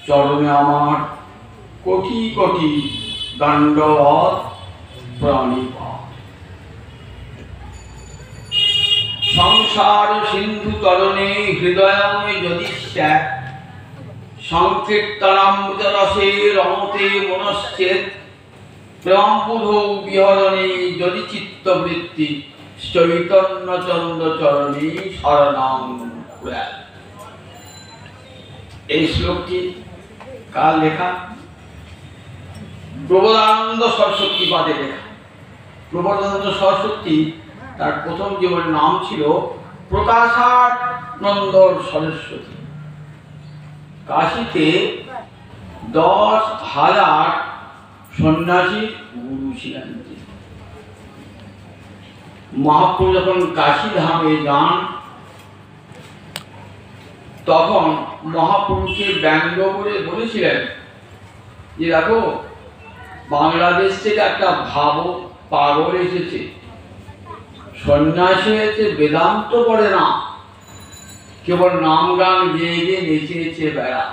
চরণে আমার কোটি কোটি দণ্ডবৎ প্রণিপাত। সংসার সিন্ধু তরণে হৃদয়মে যদি স্যাৎ সংকীর্তনামৃত রসে রমতে মনশ্চেৎ প্রেমবুধৌ বিহরণে যদি চিত্তবৃত্তি চৈতন্য চন্দ্র চরণে শরণাং কুর্যাৎ। এই শ্লোকটি কার লেখা? প্রবোধানন্দ সরস্বতী পাদে লেখা। প্রবোধানন্দ সরস্বতী তার প্রথম জীবনের নাম ছিল প্রকাশানন্দ সরস্বতী। কাশীতে 10,000 সন্ন্যাসী গুরু ছিলেন। মহাপ্রভু যখন কাশী ধামে যান তখন মহাপ্রভুকে ব্যঙ্গ করে বলেছিলেন যে দেখো, বাংলাদেশ থেকে একটা পাগল এসেছে, সন্ন্যাসী হয়েছে, বেদান্ত পড়ে না, কেবল নাম গান গেয়ে গিয়ে নেচেছে বেড়া,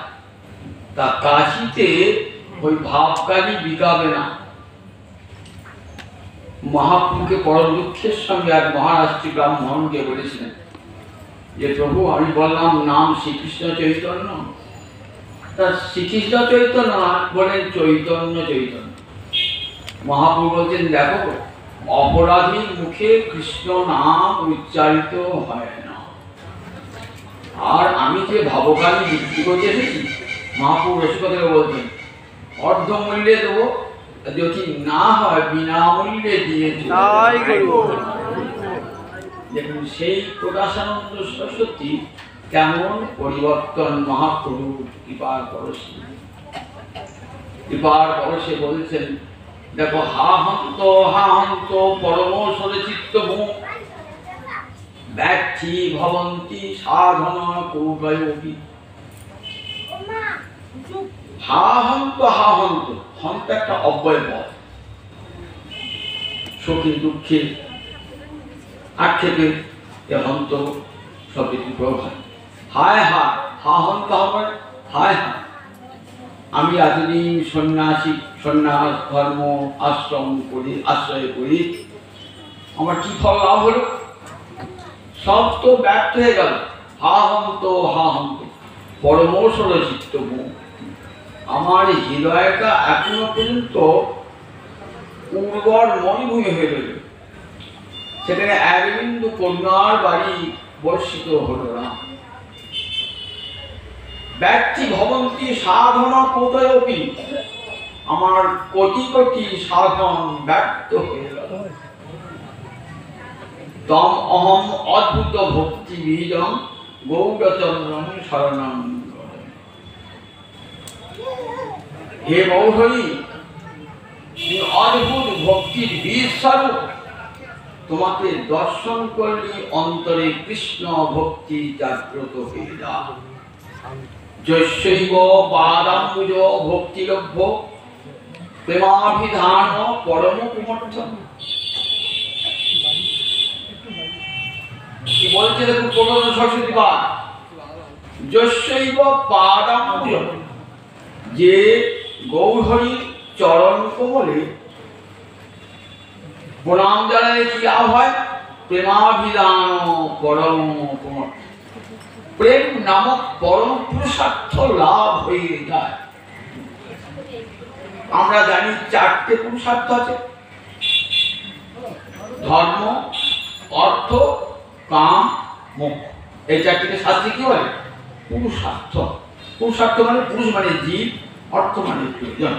তা কাশীতে ওই ভাবকারী বিকাবে না। মহাপ্রভুকে পরম দুঃখের সঙ্গে এক মহারাষ্ট্রী ব্রাহ্মণকে বলেছিলেন যে প্রভু, আমি বললাম নাম শ্রীকৃষ্ণ চৈতন্য, তা শ্রীকৃষ্ণ চৈতন্য বলেন চৈতন্য চৈতন্য। মহাপ্রভু বলছেন দেখো, অপরাধীর মুখে কৃষ্ণ নাম উচ্চারিত হয় না। আর আমি যে ভাবকারী বিক্রি করতে এসেছি, মহাপ্রভু রসিকতাকে বলছেন অর্ধমূল্যে দেবো, যদি না হয় বিনামূল্যে দিয়ে দেখুন সেই প্রকাশানন্দ সরস্বতী কেমন পরিবর্তন মহাপ্রভু কৃপার পরশে বলছেন দেখো, হা হন্ত পরমসরে চিত্তভূ ব্যক্তি ভবন্তি সাধনা কৌগয়োগী। হা হন্ত হন্ত একটা অব্যয় পদ, সুখে দুঃখে আক্ষেপে হন্ত শব্দটি প্রভাব। হায় হায়, হা হন্ত হবে হায় হায়। আমি এতদিন সন্ন্যাস ধর্ম আশ্রয় করি, আমার কি ফল লাভ হলো? সব তো ব্যর্থ হয়ে গেল। হা হন্ত পরমসর চিত্তভূ। আমার হৃদয়টা এখনো পর্যন্ত উর্বর মরুভূমি হয়ে রইল, সেখানে এক বিন্দু করুণার বাড়ি বর্ষিত হলো না। ব্যক্তি ভবন্তি সাধনা কোথায়পি, আমার কোটি কোটি সাধন ব্যর্থ হয়ে গেল। তম অহম অদ্ভুত ভক্তি বীজম গৌরচন্দ্রম শরণম। হে গৌরী, অদ্ভুত ভক্তির বীজ স্বরূপ, তোমাকে দর্শন করলে অন্তরে কৃষ্ণ ভক্তি জাগ্রত হয়ে যায়। যস্যৈব পাদাম্বুজ ভক্তিলভ্য প্রেমাভিধান পরম কুমর্থন। কি বলছে দেখুন প্রবোধানন্দ সরস্বতী পাদ, যস্যৈব পাদাম্বুজ, যে গৌরহরির চরণ কমলে প্রণাম জানালে কি লাভ হয়? প্রেমাভিধান পরম কুমর্থন। প্রেম নামক পরম পুরুষার্থ লাভ হয়ে যায়। আমরা জানি 4টে পুরুষার্থ আছে, ধর্ম, অর্থ, কাম, মোক্ষ। এই 4টিকে শাস্ত্রে কি বলে? পুরুষার্থ। পুরুষার্থ মানে পুরুষ মানে জীব, অর্থ মানে প্রয়োজন।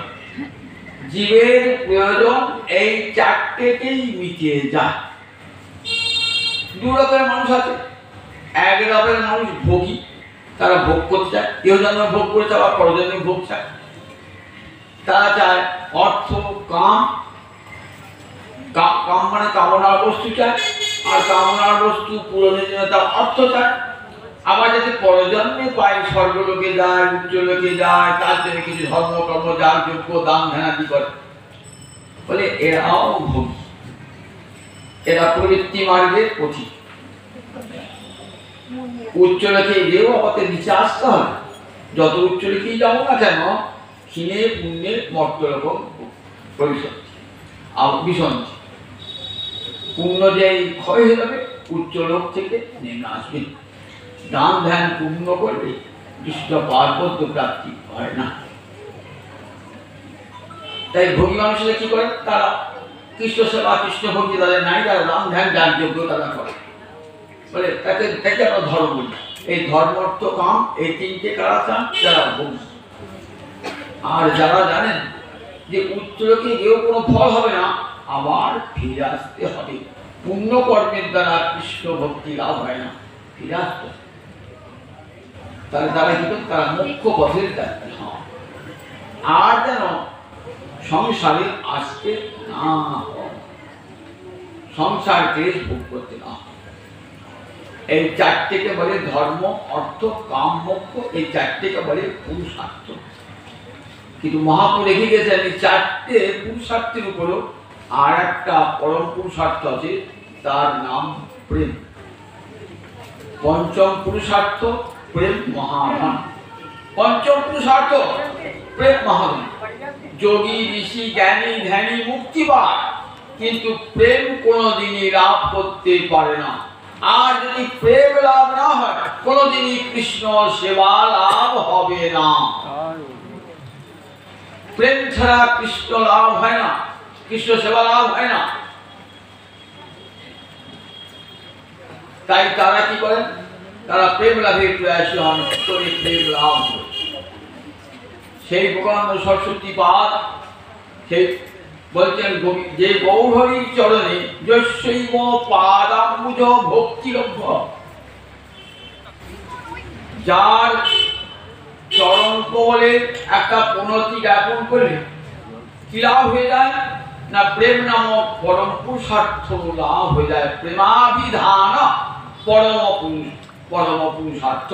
জীবের প্রয়োজন এই 4টেকেই মিটিয়ে যায়। 2 রকমের মানুষ আছে। এক রকমের মানুষ ভোগী, তারা ভোগ করতে চায়, কেউ জন্মে ভোগ করে চায়, আবার পরজন্মে ভোগ চায়। তারা চায় অর্থ, কাম মানে কামনার বস্তু চায়, আর কামনার বস্তু পূরণের জন্য তার অর্থ চায়। আবার যাতে পরজন্মে পায়, স্বর্গলোকে যায়, উচ্চলোকে যায়, তার জন্য কিছু ধর্মকর্ম যার যোগ্য দান ধ্যানাদি করে। বলে এরাও ভোগী, এরা প্রবৃত্তি মার্গের পথিক। উচ্চ লোকে গিয়েও আমাকে নিচে আসতে হবে, যত উচ্চ লিখেই যাবো না কেন, ক্ষীণে পুণ্যের মর্তরকম পরিসন্ধি বিসন্ধি। পুণ্য যে ক্ষয় হয়ে যাবে, উচ্চ লোক থেকে নেমে আসবে। দান ধ্যান পূর্ণ করলে কৃষ্ণ পার্বত্য প্রাপ্তি হয় না। তাই ভোগী মানুষরা কি করে, তারা কৃষ্ণ সেবা কৃষ্ণ ভক্তি তাদের নাই, তারা দান ধ্যান যাগযজ্ঞ তারা করে, বলে তাকে আমরা ধর্ম বলি। এই ধর্ম অর্থ কাম এই তিনটে কারা চান, যারা ভোগী। আর যারা জানেন যে উচ্চ লোকে গিয়েও কোনো ফল হবে না, আবার ফিরে আসতে হবে, পুণ্য কর্মের দ্বারা কৃষ্ণ ভক্তি লাভ হয় না, ফিরে আসতে। তাহলে তারা কি করে, তারা মুখ্য পথের যাত্রী হন। আর যেন সংসারে আসতে না হয়, সংসার ক্লেশ ভোগ করতে না হয়। এই চারটেকে বলে ধর্ম, অর্থ, কাম, মোক্ষ। এই চারটেকে বলে পুরুষার্থ। কিন্তু মহাপ্রভু রেখে গেছেন এই চারটে পুরুষার্থের উপরও আর একটা পরম পুরুষার্থ আছে, তার নাম প্রেম। পঞ্চম পুরুষার্থ প্রেম মহাধন। পঞ্চম পুরুষার্থ প্রেম মহাধন। যোগী ঋষি জ্ঞানী ধ্যানী মুক্তি পায়, কিন্তু প্রেম কোনোদিনই লাভ করতে পারে না। আর যদি প্রেম লাভ না হয়, কোনোদিনই কৃষ্ণ সেবা লাভ হবে না। প্রেম ছাড়া কৃষ্ণ লাভ হয় না, কৃষ্ণ সেবা লাভ হয় না। তাই তারা কি করেন, তারা প্রেম লাভের প্রয়াসী হন, প্রেম লাভ। সেই ভগবান সরস্বতী পাদ সেই বলছেন, যে গৌরহরির চরণে যস্যৈব পাদাম্বুজ ভক্তিলভ্য, যার চরণ কমলে একটা প্রণতি জ্ঞাপন করলে কি লাভ হয়ে যায় না, প্রেম নামক পরম পুরুষার্থ লাভ হয়ে যায়। প্রেমাভিধান পরম পুরুষার্থ,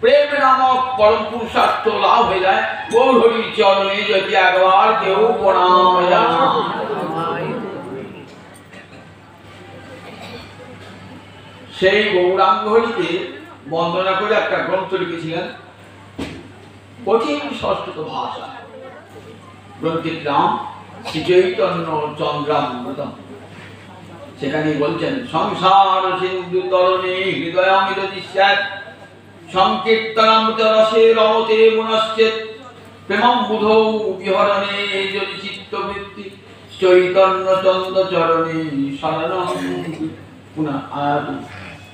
প্রেম নামক পরম পুরুষার্থ লাভ হয়ে যায়। গৌরহরির চরণে যদি একবার কেউ প্রণাম জানায়, সেই গৌরাঙ্গ হরিকে বন্দনা করে একটা গ্রন্থ লিখেছিলেন, কঠিন সংস্কৃত ভাষা। গ্রন্থের নাম শ্রী চৈতন্য চন্দ্রামৃতম। সেখানে বলছেন, সংসার সিন্ধু তরণে হৃদয়ামৃত দৃশ্যাৎ, সংকীর্তনামৃত রসে রমতে মনশ্চেৎ, প্রেমাম্বুধৌ বিহরণে যদি চিত্তবৃত্তি, চৈতন্য চন্দ্র চরণে শরণং পুনঃ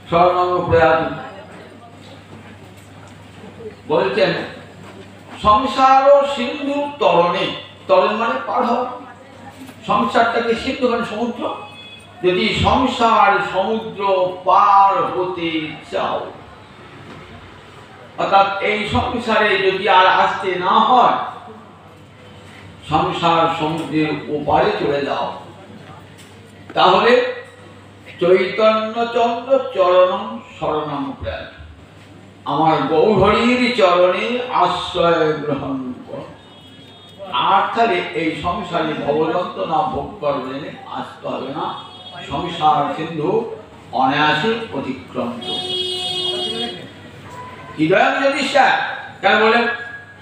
শরণং প্রয়াতু। বলছেন সংসার সিন্ধু তরণে, তরণ মানে পার হওয়া, সংসারটাকে সিন্ধু মানে সমুদ্র। যদি সংসার সমুদ্র পার হতে চাও, অর্থাৎ এই সংসারে যদি আর আসতে না হয়, সংসার সমুদ্রের ওপারে চলে যাও, তাহলে চৈতন্য চন্দ্র চরণং শরণং প্রয়াত, আমার গৌরহরির চরণে আশ্রয় গ্রহণ কর। আর তাহলে এই সংসারে ভবযন্ত্রণা ভোগ করবেন, আসতে হবে না, সংসার সিন্ধু অনায়াসে অতিক্রম করবে। হৃদয় যদি কেন বলেন,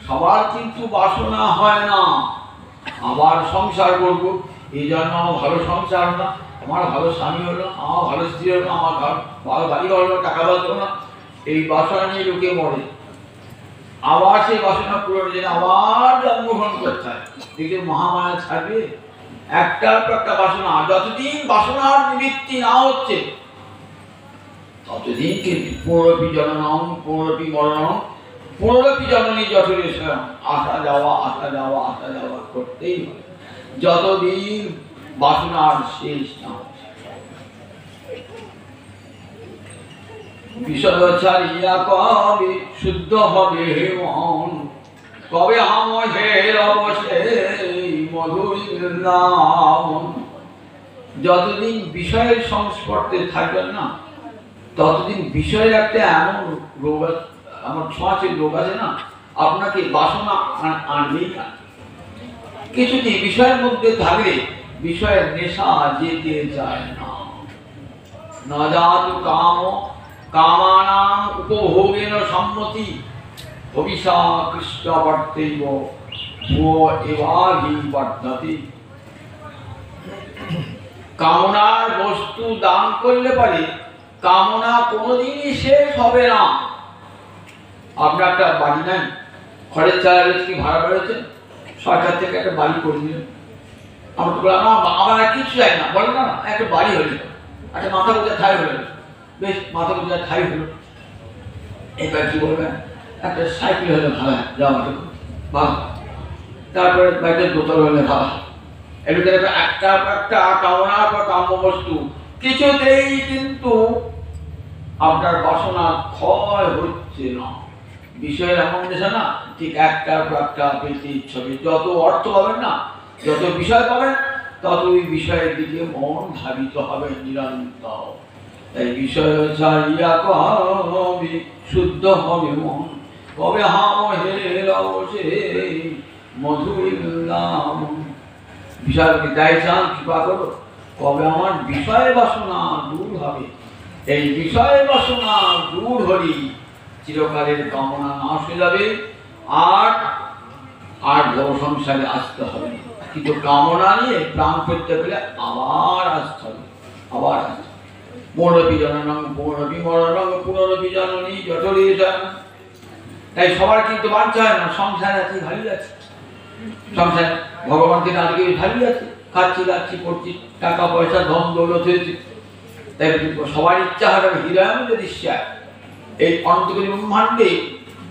সবার কিন্তু বাসনা হয় না আবার সংসার করবো, এই জন্য আমার ভালো সংসার না, আমার ভালো স্বামী হলো, আমার ভালো স্ত্রী হলো, আমার ভালো বাড়ি হলো, টাকা বাঁচলো না, এই বাসনা নিয়ে লোকে মরে। আবার সেই বাসনা পূরণের জন্য আবার জন্মগ্রহণ করতে হয়। দেখে মহামায়া ছাড়বে একটার পর একটা বাসনা। যতদিন বাসনার নিবৃত্তি না হচ্ছে, ততদিন কিন্তু পুনরপি জননম পুনরপি মরণম পুনরপি জননী জঠরে আসা যাওয়া আসা যাওয়া আসা যাওয়া করতেই হবে, যতদিন বাসনার শেষ না হচ্ছে। বিষয় ছাড়িয়া কবে শুদ্ধ হবে মন, কবে আমাদের অবশ্যে মধুর বৃন্দাবন। যতদিন বিষয়ের সংস্পর্শে থাকবেন না, ততদিন বিষয়ের একটা এমন রোগ, আমার ছোঁয়াচের রোগ আছে না, আপনাকে বাসনা আনবেই না। কিছুদিন বিষয়ের মধ্যে থাকলে বিষয়ের নেশা যেতে যায় না। না যাত কাম কামানাম উপভোগেন সম্মতি, ভবিষা কৃষ্ণ বর্তৈব ভুয়ো এবাহি বর্ধতি। কামনার বস্তু দান করলে পারে কামনা কোনোদিনই শেষ হবে না। আপনার একটা বাড়ি নাই, ঘরের চালা কি ভাড়া বেড়েছে, সরকার থেকে একটা বাড়ি করে দিলেন। আমরা তো বললাম আমার আর কিছু চাই না, বলেন না একটা বাড়ি হয়ে একটা মাথা গোজা ঠাই হলো, বেশ মাথা গোজা ঠাই হলো। এবার কি বলবেন, একটা সাইকেল হলে ভাড়া যাওয়া ভালো, তারপরে বাইকের বোতল হলে ভাড়া। এদিকে একটা একটা কামনা বা কাম্য বস্তু কিছুতেই কিন্তু আপনার বাসনা ক্ষয় হচ্ছে না। বিষয়ের এমন দেশে না, ঠিক একটার পর একটা পেতে ইচ্ছে হবে। যত অর্থ পাবেন না, যত বিষয় পাবেন, তত ওই বিষয়ের দিকে মন ধাবিত হবে নিরন্তর। তাই বিষয় ছাড়িয়া কবি শুদ্ধ হবে মন, কবে হাম হেরসে মধুর নাম। বিষয়কে তাই চান কৃপা করো, কবে আমার বিষয় বাসনা দূর হবে। এই বিষয় বাসনা দূর হলেই চিরকালের কামনা নাশ হয়ে যাবে, আর আর বড় সংসারে আসতে হবে। কিন্তু কামনা নিয়ে প্রাণ করতে গেলে আবার আসতে হবে, আবার আসতে হবে। মরবি জননং পুনরবি মরণং পুনরবি জননী জঠরে যান। তাই সবার কিন্তু বাঞ্ছা হয় না, সংসার আছে ভালো আছে, সংসার ভগবানকে না দিকে ভালো আছে, খাচ্ছি যাচ্ছি করছি, টাকা পয়সা ধন দৌলত হয়েছে। তাই সবার ইচ্ছা হবে হৃদয় যদি এই অন্তর্গত ব্রহ্মাণ্ডে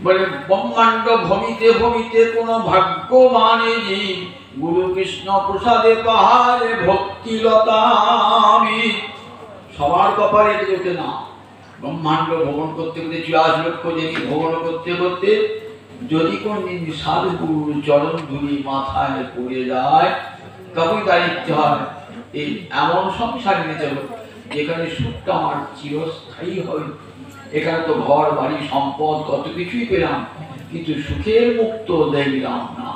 বলে ব্রহ্মাণ্ড ভমিতে ভমিতে কোন ভাগ্যবানে জীব গুরু কৃষ্ণ প্রসাদে পাহাড়ে ভক্তিলতা। আমি সবার কপালে যেতে না, ব্রহ্মাণ্ড ভ্রমণ করতে করতে 84 লক্ষ জেনে ভ্রমণ করতে করতে যদি কোনদিন সাধুগুরুর চরণ ধুলি মাথায় পড়ে যায়, তখন তার ইচ্ছে হয় এই এমন সংসার নিয়ে চলো যেখানে সুখটা আমার চিরস্থায়ী হবে। এখানে তো ঘর বাড়ি সম্পদ কত কিছুই পেলাম, কিন্তু সুখের মুক্ত দেখলাম না।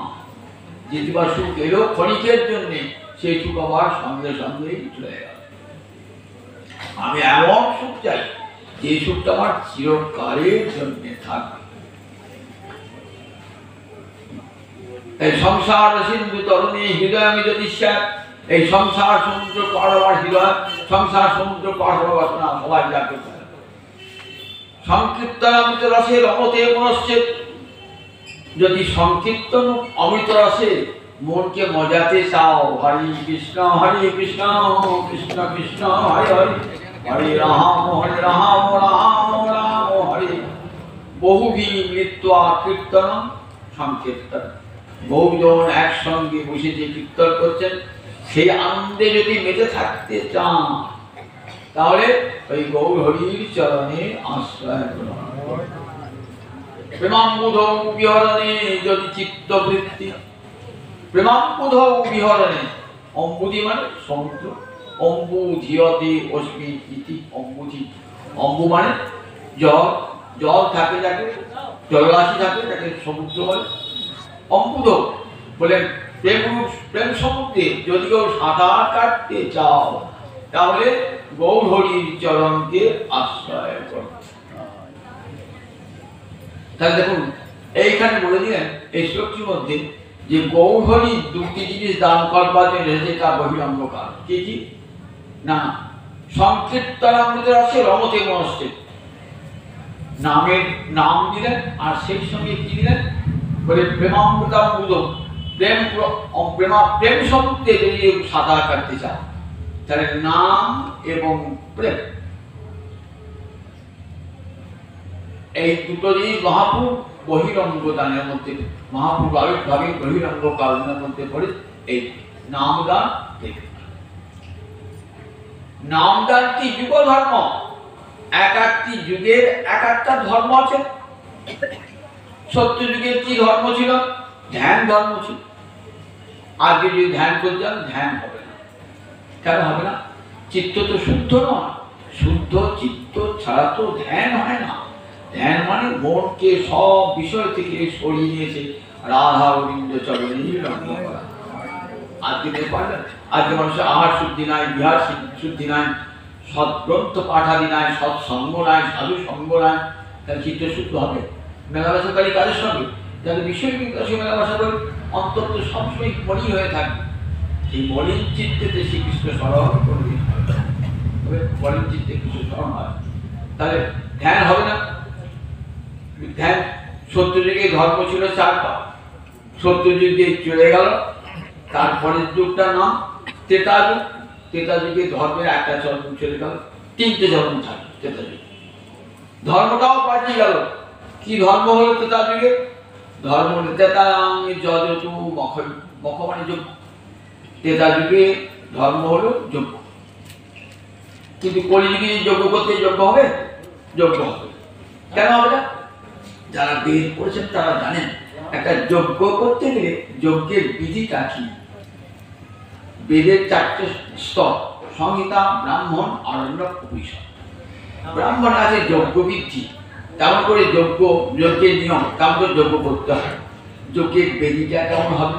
যেদিবা সুখ এলো ক্ষণিকের জন্য, সেই সুখ আবার সঙ্গে সঙ্গেই চলে গেল। আমি এমন সুখ চাই যে সুখটা আমার চিরকালের জন্য থাকবে। এই সংসার সিন্ধু তরুণী হৃদয় আমি যদি এই সংসার সমুদ্র পার হওয়ার হৃদয়, সংসার সমুদ্র পার হওয়ার বাসনা সবাই যাকে সংকীর্তন অমৃত রসে রমতে মনস্যে। যদি সংকীর্তন অমৃত রসে মনকে মজাতে চাও, হরি কৃষ্ণ কৃষ্ণ কৃষ্ণ হরে হরে, হরে রাম রাম রাম হরে। বহুবি নৃত্য কীর্তন সংকীর্তন, বহুজন একসঙ্গে বসে যে কীর্তন করছেন, সেই আনন্দে যদি মেতে থাকতে চান, তাহলে ওই গৌর হরির চরণে আশ্রয় গ্রহণ করুন। প্রেমাম্বুধৌ বিহরণে যদি চিত্তবৃত্তি, প্রেমাম্বুধৌ বিহরণে, অম্বুধি মানে সমুদ্র, অম্বুধিয়তে অস্মি ইতি অম্বুধি। অম্বু মানে জল, জল থাকে যাকে, জলরাশি থাকে তাকে সমুদ্র বলে। অম্বুধ বলেন প্রেম সমুদ্রে যদি কেউ সাঁতার কাটতে চাও, তাহলে গৌর হরির চরণকে আশ্রয় করো। তাহলে দেখুন এইখানে বলে দিলেন এই শ্লোকটির মধ্যে যে গৌর হরি দুটি জিনিস দান করবার জন্য এসেছে, তা বহিরঙ্গ কারণ কি কি না, সংকীর্তনামৃত রসে রমতে মনস্যে, নামের নাম দিলেন, আর সেই সঙ্গে কি দিলেন বলে প্রেমামৃতাম্বুধ, প্রেম প্রেম সমুদ্রে যদি সাঁতার কাটতে চাও, তাহলে নাম এবং প্রেম এই দুটো জিনিস মহাপুর বহিরঙ্গ দানের মধ্যে, মহাপুর আবির্ভাবে বহিরঙ্গ কারণের মধ্যে পড়ে এই নামদান। নামদানটি যুগ ধর্ম, এক একটি যুগের এক একটা ধর্ম আছে। সত্য যুগের কি ধর্ম ছিল? ধ্যান ধর্ম ছিল। আজকে যদি ধ্যান করতে যান, ধ্যান হবে না। কেন হবে না? চিত্ত তো শুদ্ধ নয়, শুদ্ধ চিত্ত ছাড়া তো ধ্যান হয় না। ধ্যান মানে মনকে সব বিষয় থেকে সরিয়ে নিয়েছে রাধা গোবিন্দ চরণে রঙ্গ করা। আজকে দেখতে পারলেন, আজকে মানুষের আহার শুদ্ধি নাই, বিহার শুদ্ধি নাই, সৎগ্রন্থ পাঠাদি নাই, সৎসঙ্গ নাই, সাধু সঙ্গ নাই, তাহলে চিত্ত শুদ্ধ হবে? মেলামেশাকারী কাজের সঙ্গে যাদের বিষয় বিকাশে মেলামেশা করে অন্তত সবসময় মলিন হয়ে থাকবে। এই মলিন চিত্তেতে শ্রীকৃষ্ণ সরল করে দিন, মলিন চিত্তে কিছু স্মরণ হয়, তাহলে ধ্যান হবে না। ধ্যান সত্যযুগে ধর্ম ছিল 4 ভাগ, সত্যযুগে চলে গেল, তারপরের যুগটার নাম ত্রেতা যুগ। ত্রেতা যুগে ধর্মের একটা চরম চলে গেল, 3টে চরম থাকে ত্রেতা যুগে। ধর্মটাও পাল্টে গেল। কি ধর্ম হলো ত্রেতা যুগে? ধর্ম যজতু মখ মানে যোগ্য। ত্রেতা যুগে ধর্ম হলো যোগ্য, কিন্তু কলিযুগে যোগ্য করতে যোগ্য হবে? যোগ্য হবে। কেন হবে না? যারা বেদ পড়েছেন তারা জানেন একটা যজ্ঞ করতে গেলে যজ্ঞের বিধিটা কি। বেদের 4টে স্তর: সংহিতা, ব্রাহ্মণ, আরণ্যক, উপনিষদ। ব্রাহ্মণ আছে যজ্ঞবিধি, তেমন করে যজ্ঞের নিয়ম, তেমন করে যজ্ঞ করতে হয়। যজ্ঞের বেদিটা কেমন হবে,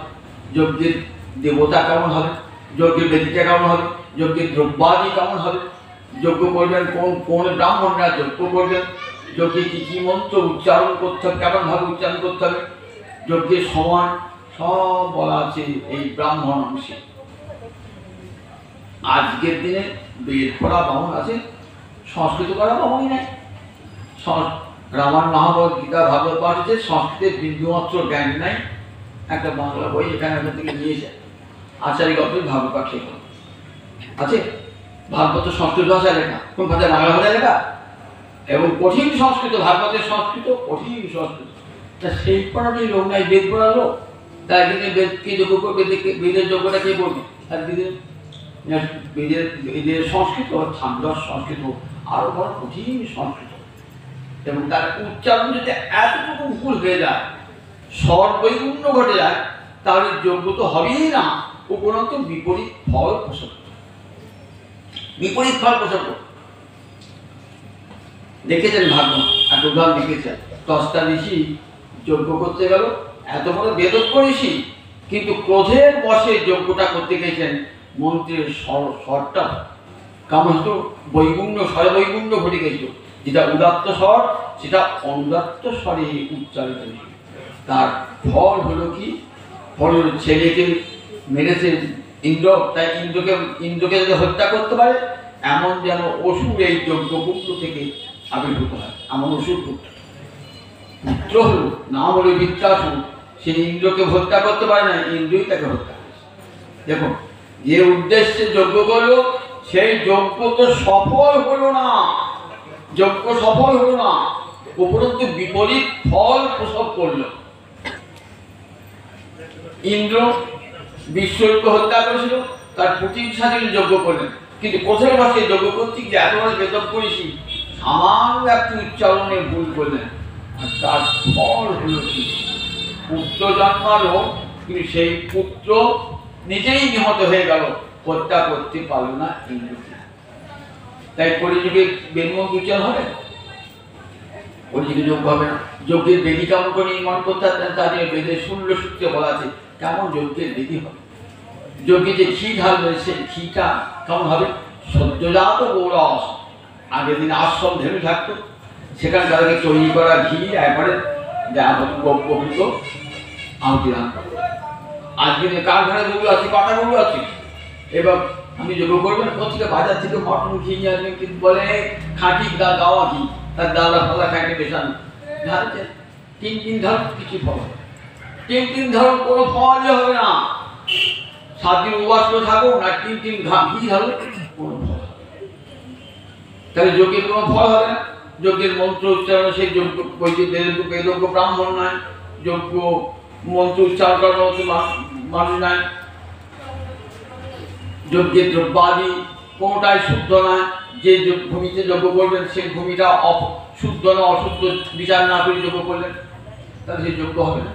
যজ্ঞের দেবতা কেমন হবে, যজ্ঞের বেদিটা কেমন হবে, যজ্ঞের দ্রব্যাদি কেমন হবে, যজ্ঞ করবেন কোন ব্রাহ্মণরা যজ্ঞ করবেন, যজ্ঞে কি মন্ত্র উচ্চারণ করতে হবে, কেমন ভাবে উচ্চারণ করতে হবে, যজ্ঞের সময় সব বলা আছে এই ব্রাহ্মণ অংশে। আজকের দিনে বেদ পড়া ব্রাহ্মণ আছে, সংস্কৃত করা ব্রাহ্মণই নাই। রামায়ণ, মহাভারত, গীতা, ভাগবত পাঠ হচ্ছে, সংস্কৃতের বিন্দুমাত্র জ্ঞান নাই। একটা বাংলা বই এখানে থেকে নিয়েছে, আচার্য গল্পের ভাগবত পাঠ লেখা আছে। ভাগবত সংস্কৃত ভাষায় লেখা, কোন ভাষায়? বাংলা ভাষায় লেখা, এবং কঠিন সংস্কৃত। ভাগবতের সংস্কৃত কঠিন সংস্কৃত। তা সেই পড়াটাই লোক নাই, বেদ পড়া লোক। তাই একদিনে বেদকে যোগ্য করবে, বেদের যোগ্যটা কে বলবে? একদিনে বেদের সংস্কৃত, ছান্দস সংস্কৃত, আরো বড় কঠিন সংস্কৃত, এবং তার উচ্চারণ যদি এতটুকু ভুল হয়ে যায়, স্বর বৈগুণ্য ঘটে যায়, তাহলে যোগ্য তো হবেই না, উপরন্ত বিপরীত ফল প্রসব, বিপরীত ফল প্রসব। দেখেছেন ভাগবত একটা উদাহরণ দেখেছেন, দশটা ঋষি যজ্ঞ করতে গেল, এত বড় বেদজ্ঞ ঋষি, কিন্তু ক্রোধের বশে যজ্ঞটা করতে গেছেন, মন্ত্রের স্বরটা কেমন হতো? বৈগুণ্য, স্বরে বৈগুণ্য ঘটে গেছিল। যেটা উদাত্ত স্বর সেটা অনুদাত্ত স্বরে উচ্চারিত হয়েছিল। তার ফল হলো কি? ফল হলো ছেলেকে মেরেছে ইন্দ্র, তাই ইন্দ্রকে যদি হত্যা করতে পারে, এমন যেন অসুর এই যজ্ঞপুত্র থেকে আবির্ভূত হয়, এমন অসুর পুত্র হলো, নাম হলো বৃত্রাসুর। সে ইন্দ্রকে হত্যা করতে পারে না, ইন্দ্রই তাকে হত্যা করেছে। দেখুন, যে উদ্দেশ্যে যজ্ঞ করলো সেই যজ্ঞ তো সফল হলো না, যজ্ঞ সফল হলো না, উপরন্তু বিপরীত ফল প্রসব করল। ইন্দ্র বিশ্বরূপকে হত্যা করেছিল, তার প্রতিষ্ঠা যজ্ঞ করলেন, কিন্তু কোথায় বসে যজ্ঞ করতে গিয়ে এত বড় বেদজ্ঞ ঋষি সামান্য একটি উচ্চারণে ভুল করলেন, আর তার ফল হল কি? পুত্র জন্মালো, কিন্তু সেই পুত্র নিজেই নিহত হয়ে গেল, হত্যা করতে পারল না ইন্দ্রকে। তাই কলিযুগে বেদমন্ত্র উচ্চারণ হবে, কলিযুগে যোগ্য হবে না। যজ্ঞের বেদি কেমন করে নির্মাণ করতে পারতেন, তা নিয়ে বেদের 16 সূত্রে বলা আছে কেমন যজ্ঞের বেদি হবে। যজ্ঞে যে ঘি ঢালবে, সেই ঘিটা কেমন হবে? সদ্যজাত গৌরস। আগের দিন আশ্রম ধেনু থাকতো, সেখানে তাদেরকে তৈরি করা ঘি একবারে পবিত্র আহুতি দান করবে। আজকে কার ঘরে গরু আছে, কটা গরু আছে, এবার আপনি যজ্ঞ করবেন, প্রত্যেকে বাজার থেকে মটন ঘি নিয়ে আসবেন, কিন্তু বলে খাঁটি গাওয়া ঘি, তার দাদা ফাদা খাইতে পেশানো ঢালছে। 3 ধরুন কিছু ফল, 3 ধরুন কোনো ফলই হবে না। 7 দিন উপবাস করে থাকুন আর 3 ঘি ঢালুন, কোনো ফল। তাহলে যজ্ঞের কোনো ফল হবে না। যজ্ঞের মন্ত্র উচ্চারণ, সেই যজ্ঞ বেদজ্ঞ ব্রাহ্মণ নয়, যজ্ঞ মন্ত্র উচ্চারণ করার মতো মানুষ নয়। যজ্ঞের দ্রব্যাদি কোনোটাই শুদ্ধ নয়। যে ভূমিতে যজ্ঞ করবেন সেই ভূমিটা শুদ্ধ না অশুদ্ধ বিচার না করে যজ্ঞ করলেন, তাহলে সেই যজ্ঞ হবে না।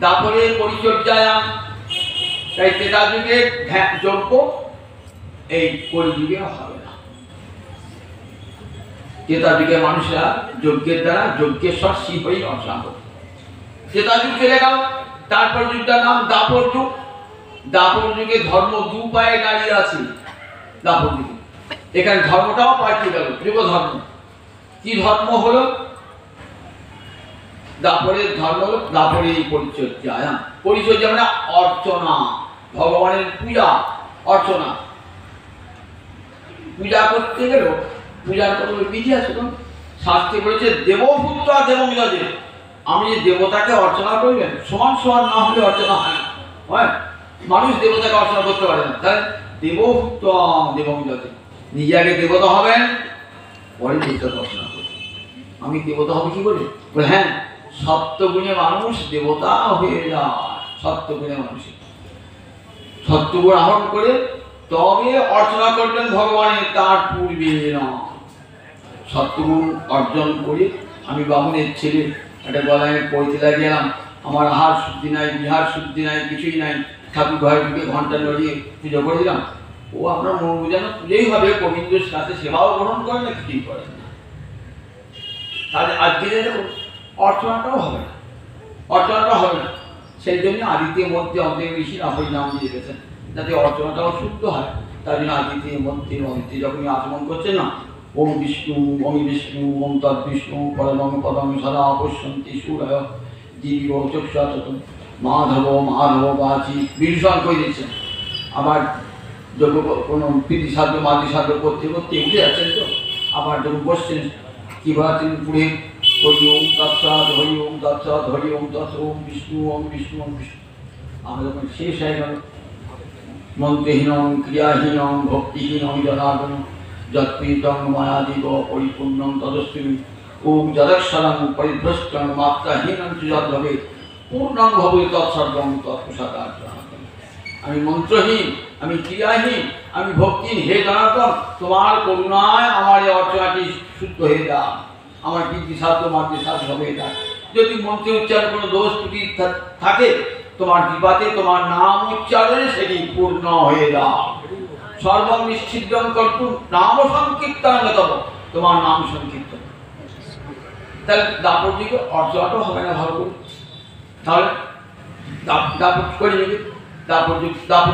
তারপরে পরিচর্যায়, তাই ত্রেতা যুগে যজ্ঞ, এই কলিযুগে হবে না। ত্রেতা যুগে মানুষরা যজ্ঞের দ্বারা যজ্ঞেশ্বর শিব হয়ে অর্চনা করত। ত্রেতা যুগ চলে গেল, তারপর যুগটার নাম দাপর যুগ। দাপর যুগে ধর্ম 2 পায়ে দাঁড়িয়ে আছে। দাপর যুগে এখানে ধর্মটাও পাল্টে গেল, যুগ ধর্ম। কি ধর্ম হলো? দাপরের ধর্ম হলো দাপরে পরিচর্যা। পরিচর্যা মানে অর্চনা, ভগবানের পূজা অর্চনা। পূজা করতে গেলেও পূজার কত বিধি আছে। শাস্ত্রে বলেছে দেবপুত্র দেবং যজে, আমি যে দেবতাকে অর্চনা করবেন সমান সমান না হলে অর্চনা হয় না। হয় মানুষ দেবতাকে অর্চনা করতে পারে না, তাই দেবপুত্র দেবং যজে, নিজে আগে দেবতা হবেন পরে দেবতাকে অর্চনা করবেন। আমি দেবতা হবো কি করে? বলে হ্যাঁ, সপ্তগুণে মানুষ দেবতা হয়ে যায়। সপ্তগুণে মানুষের সত্যগুণ আহরণ করে তবে অর্চনা করবেন ভগবানের, তার পূর্বে না। সত্যগুণ অর্জন করে আমি বামুনের ছেলে, একটা গলায় পড়তে গেলাম, আমার আহার শুদ্ধি নাই, বিহার শুদ্ধি নাই, কিছুই নাই, ঠাকুর ঘরে ঢুকে ঘন্টা নড়িয়ে পুজো করে দিলাম। ও আপনার মন বোঝানো পুজোই হবে, গোবিন্দের সাথে সেবাও গ্রহণ করেন না, কিছুই করেন না। তাহলে আজকে দেখুন অর্চনাটাও হবে না, অর্চনাটাও হবে না। সেই জন্য আদিত্যের মধ্যে অনেক বেশি হরি নাম দিয়ে রেখেছেন, যাতে অর্চনাটাও শুদ্ধ হয়। তার জন্য আদিত্যের মধ্যে অন্তে যখনই আগমন করছেন না, ওম বিষ্ণু ওম তৎ বিষ্ণু পরমং পদং সদা পশ্যন্তি সুরয় দিবি চক্ষুষাততম মাধব মাধব বাচি বিভীষণ করে দিচ্ছেন। আবার যখন কোনো প্রীতি সাধ্য মাতৃ সাধ্য করতে করতে উঠে যাচ্ছেন, তো আবার যখন বসছেন কি বলছেন পুড়ে হরি ওম তৎসৎ হরি ওম তৎসৎ হরি ওম তৎ ওম বিষ্ণু ওম বিষ্ণু ওম বিষ্ণু। আমরা যখন শেষ হয়ে গেল মন্ত্রহীনং ক্রিয়াহীনং ভক্তিহীনং জনার্দন যৎপ্রীতং মায়াদিব পরিপূর্ণং তদস্মি ওম যদক্ষরং পরিভ্রষ্টং মাত্রাহীনং যদ্ভবে পূর্ণং ভবে তৎসর্বং তৎপ্রসাদাৎ। আমি মন্ত্রহীন, আমি ক্রিয়াহীন, আমি ভক্তিহীন, হে জনার্দন তোমার করুণায় আমার এই অর্চনাটি শুদ্ধ হয়ে যাক, আমার কীর্তি সাধ্য মাতৃ সাধ্য হয়ে যাক। যদি মন্ত্রে উচ্চারণ কোনো দোষ ত্রুটি থাকে, তোমার কৃপাতে তোমার নাম উচ্চারণে সেটি পূর্ণ হয়ে যাক। সর্বং নিশ্চিদ্রং কর্তুম নাম সংকীর্তনগতম, তোমার নাম সংকীর্তন। তাহলে দাপট দিকে অর্চনাটাও হবে না ভালো করে। তাহলে দাপট করে দিকে দাপট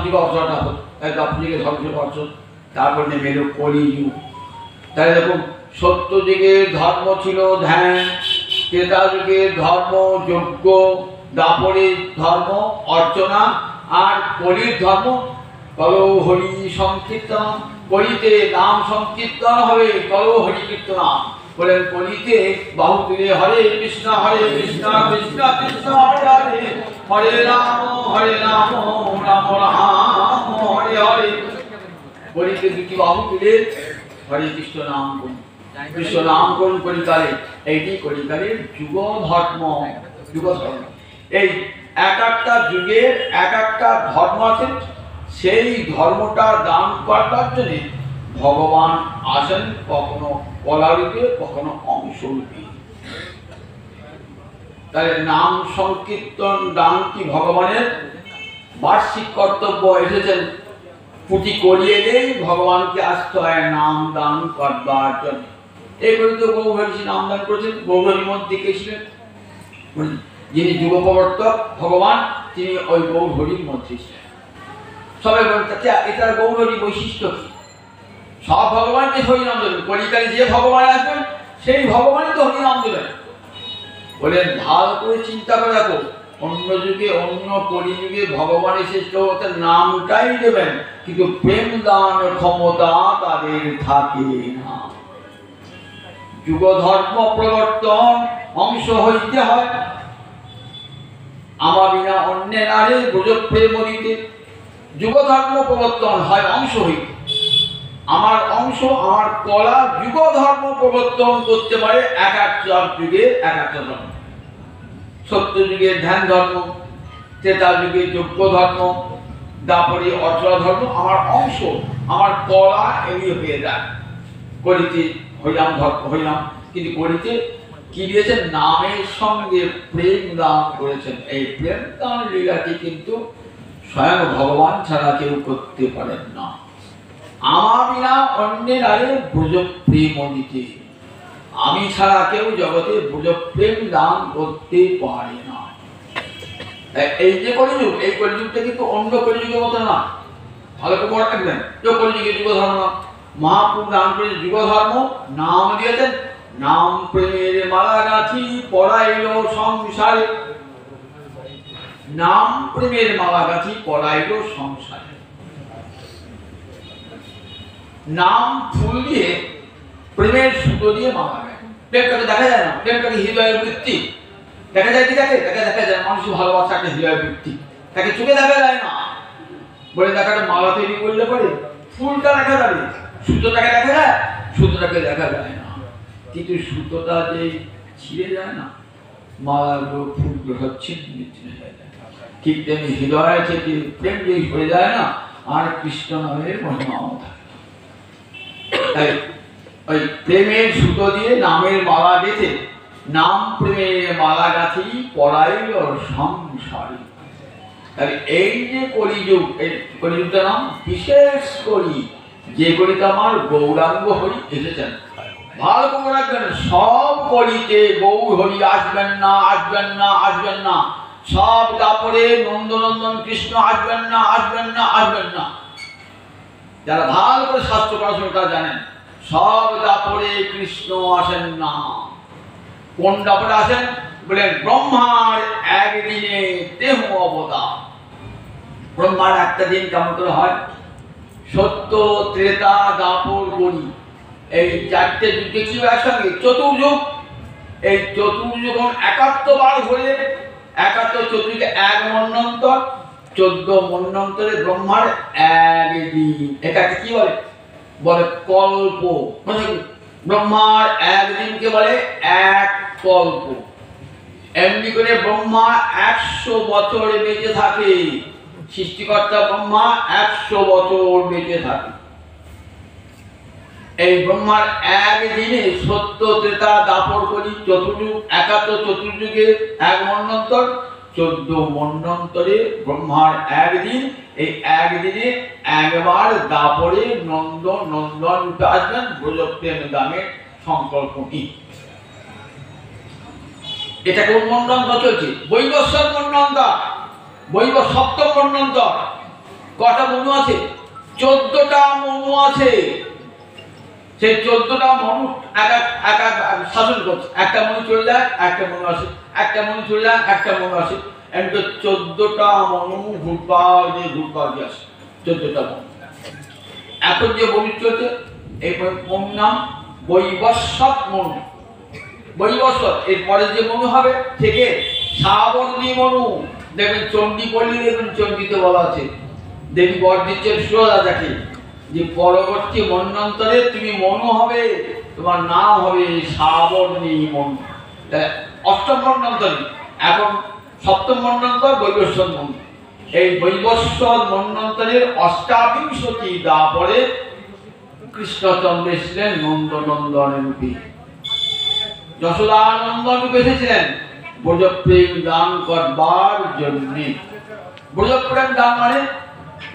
দিকে অর্চনাটা হতো, তাই দাপট দিকে ধর্ম অর্চন। তারপর নেমে এলো কলিযুগ। তাই দেখুন সত্য যুগের ধর্ম ছিল ধ্যান, ত্রেতা যুগের ধর্ম যজ্ঞ, দাপরের ধর্ম অর্চনা, আর কলির ধর্ম কলো হরি সংকীর্তন। কলিতে নাম সংকীর্তন হবে, কলো হরি কীর্তন। বলেন কলিতে বাহু তুলে হরে কৃষ্ণ কৃষ্ণ কৃষ্ণ হরে হরে, হরে রাম রাম রাম হরে হরে। কলিতে দুটি বাহু তুলে হরে কৃষ্ণ নাম করুন, কৃষ্ণ নাম করুন কলিকালে। এইটি কলিকালের যুগ ধর্ম। যুগ ধর্ম এই এক একটা যুগের এক একটা ধর্ম আছে, সেই ধর্মটা দান করবার জন্য ভগবান আসেন, কখনো কলারূপে কখনো অংশরূপে। তাহলে নাম সংকীর্তন দান কি ভগবানের বার্ষিক কর্তব্য। এসেছেন পুঁটি করিয়ে দেই ভগবানকে আসতে হয় নাম দান করবার জন্য। এই করে তো গৌরহরি নাম দান করেছেন। গৌরহরির মধ্যে কে ছিলেন? যিনি যুগ প্রবর্তক ভগবান, তিনি ওই গৌরহরির মধ্যে ছিলেন। সবাই বলেন এটার গৌরহরি বৈশিষ্ট্য কি? সব ভগবানকে হরিনাম দেবেন, কলিকালে যে ভগবান আসবেন সেই ভগবানই তো হরিনাম দেবেন। বলেন ভালো করে চিন্তা করে রাখো, অন্য যুগে অন্য কলিযুগে ভগবানের শ্রেষ্ঠ তার নামটাই দেবেন, কিন্তু প্রেম দান ক্ষমতা তাদের থাকে না। যুগ ধর্ম প্রবর্তন অংশ হইতে হয়, আমার বিনা অন্যের আরে ব্রজ প্রেম দিতে। যুগ ধর্ম প্রবর্তন হয় অংশ হইতে, আমার অংশ আমার কলা যুগ ধর্ম প্রবর্তন করতে পারে এক একটা যুগে এক একটা ধর্ম। সত্য যুগের ধ্যান ধর্ম, ত্রেতা যুগে যজ্ঞ ধর্ম, দাপরে অর্চনা ধর্ম আমার অংশ, আমার কলা এগিয়ে হয়ে যায়। কলিতে হরিনাম হরিনাম, কিন্তু কলিতে কি দিয়েছেন? নামের সঙ্গে প্রেম দান করেছেন। এই প্রেম দান লীলাটি কিন্তু স্বয়ং ভগবান ছাড়া কেউ করতে পারেন না। আমার বিনা অন্যের আরে ব্রজ প্রেম দিতে, আমি ছাড়া কেউ জগতে ব্রজ প্রেম দান করতে পারে না। এই যে কলিযুগ, এই কলিযুগটা কিন্তু অন্য কলিযুগের মতো না। ভালো করে মনে রাখবেন, যে কলিযুগের যুগ ধর্ম মহাপ্রভু দান করে যুগ ধর্ম নাম দিয়েছেন, নাম প্রেমের মালা গাঁথি পড়াইল সংসারে, নাম প্রেমের মালা গাঁথি পড়াইল সংসারে। নাম ফুল দিয়ে প্রেমের সুতো দিয়ে মালা গায়। প্রেমটাকে দেখা যায় না, প্রেমটাকে হৃদয়ের বৃত্তি দেখা যায় কি? দেখা যায় মানুষের ভালোবাসা একটা হৃদয়ের বৃত্তি, তাকে চোখে দেখা যায় না বলে দেখাটা মালা তৈরি করলে পরে ফুলটা দেখা যাবে, সুতোটাকে দেখা যায়, সুতোটাকে দেখা যায় না। কিন্তু সুতোটা যে ছিঁড়ে যায় না, মালাগুলো ফুলগুলো সব ছিন্ন হয়ে যায়। ঠিক তেমনি হৃদয় থেকে প্রেম যে হয়ে যায় না, আর কৃষ্ণ নামের মহিমাও থাকে। তাই ওই প্রেমের সুতো দিয়ে নামের মালা গেঁথে নাম প্রেমের মালা গাঁথি পড়াইল সংসারে। তাহলে এই যে কলিযুগ, এই কলিযুগটার নাম বিশেষ কলি, যে কলিতে আমার গৌরাঙ্গ হরি এসেছেন। ভালো করে রাখবেন, সব কলিতে গৌর হরি আসবেন না, আসবেন না, আসবেন না। সব দাপরে নন্দনন্দন কৃষ্ণ আসবেন না, আসবেন না, আসবেন না। যারা ভালো করে শাস্ত্র পড়াশোনা তারা জানেন, সব দাপরে কৃষ্ণ আসেন না। কোন দাপরে আসেন? বলেন ব্রহ্মার একদিনে দেহ অবতার। ব্রহ্মার একটা দিন কেমন করে হয়? সত্য, ত্রেতা, দাপর, কলি, এই চারটে যুগে ছিল একসঙ্গে চতুর্যুগ। এই চতুর্যুগ 71 বার হয়ে 71 চতুর্যুগে এক মন্বন্তর, 14 মন্বন্তরে ব্রহ্মার একদিন। এটাকে কি বলে? বলে কল্প। ব্রহ্মার একদিনকে বলে এক কল্প। এমনি করে ব্রহ্মা 100 বছরে বেঁচে থাকে। সৃষ্টিকর্তা ব্রহ্মা 100 বছর বেঁচে থাকে। এই ব্রহ্মার একদিনে সত্য, ত্রেতা, দাপর, কলি, চতুর্যুগ, 71 চতুর্যুগে এক মন্বন্তর, 14 মন্বন্তরে ব্রহ্মার একদিন। এই একদিনে একবার দাপরে নন্দন রূপে আসবেন ব্রজপ্রেম দামের সংকল্প কি? এটা কোন মন্বন্তর চলছে? বৈবস্বত মন্বন্তর, সপ্তম মন্বন্তর। কটা মনু আছে? 14টা মনু আছে। সেই 14টা মনু এক শাসন করছে। একটা মনু চলে যায়, একটা মনু আসে, একটা মনু চলে যায়, একটা মনু আসে। এমনি 14টা মনু ঘুরপাক দিয়ে আসে। 14টা মনু। এখন যে মনু চলছে, এই মনু নাম বৈবস্বত মনু। বৈবস্বত। এরপরে যে মনু হবে থেকে সাবর্ণী মনু। দেখবেন চণ্ডী পড়লে দেখবেন চণ্ডীতে বলা আছে, দেবী বর দিচ্ছেন সুররাজাকে যে পরবর্তী মন্বন্তরে তুমি মনু হবে, তোমার নাম হবে সাবর্ণী মনু। অষ্টম মন্বন্তরে, এখন সপ্তম মন্বন্তর বৈবস্বত মনু। এই বৈবস্বত মন্বন্তরের 28 দাপরে কৃষ্ণচন্দ্র এসেছিলেন নন্দনন্দনের রূপে, যশোদানন্দন রূপে এসেছিলেন ব্রজপ্রেম দান করবার জন্য। ব্রজপ্রেম দান মানে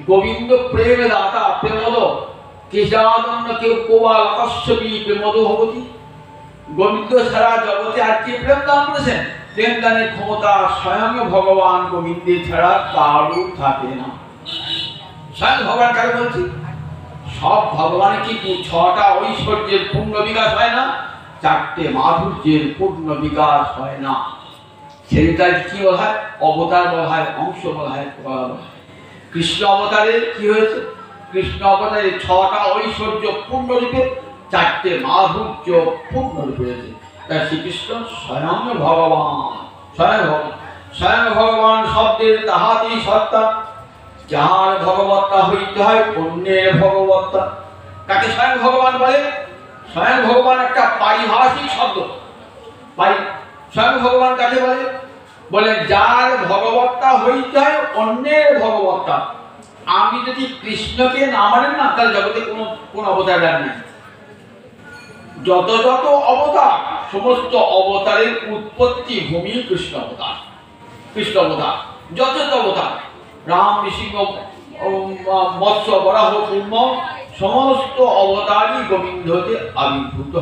গোবিন্দ প্রেম দাতা, প্রেমদ কেশানন্দ কেউ কোবাল কশ্যপী প্রেমদ ভবতী। গোবিন্দ ছাড়া জগতে আর কে প্রেম দান করেছেন? প্রেম দানের ক্ষমতা স্বয়ং ভগবান গোবিন্দে ছাড়া কারও থাকে না। স্বয়ং ভগবান কাকে বলছি? সব ভগবানের কিন্তু 6টা ঐশ্বর্যের পূর্ণ বিকাশ হয় না, 4টে মাধুর্যের পূর্ণ বিকাশ হয় না। সেইটার কি বলা হয়? অবতার বলা হয়, অংশ বলা হয়, কৃষ্ণ অবতারে কি হয়েছে? কৃষ্ণ অবতারে 6টা ঐশ্বর্য পূর্ণরূপে, 4টে মাধুর্য পূর্ণরূপে হয়েছে। তাই শ্রীকৃষ্ণ স্বয়ং ভগবান। স্বয়ং ভগবান শব্দের তাহাতেই সত্তা, যাহার ভগবত্তা হইতে হয় অন্যের ভগবত্তা। তাকে স্বয়ং ভগবান বলে। স্বয়ং ভগবান একটা পারিভাষিক শব্দ। স্বয়ং ভগবান কাকে বলে? বলে যার ভগবত্তা হইতে হয় অন্যের ভগবত্তা। আমি যদি কৃষ্ণকে না মানেন না, তাহলে জগতে কোন অবতার নেই। যত অবতার, সমস্ত অবতারের উৎপত্তি ভূমি কৃষ্ণ অবতার। কৃষ্ণ অবতার, যত অবতার, রাম, নৃসিংহ, মৎস্য, বরাহ, কুর্ম, সমস্ত অবতারই গোবিন্দতে আবির্ভূত।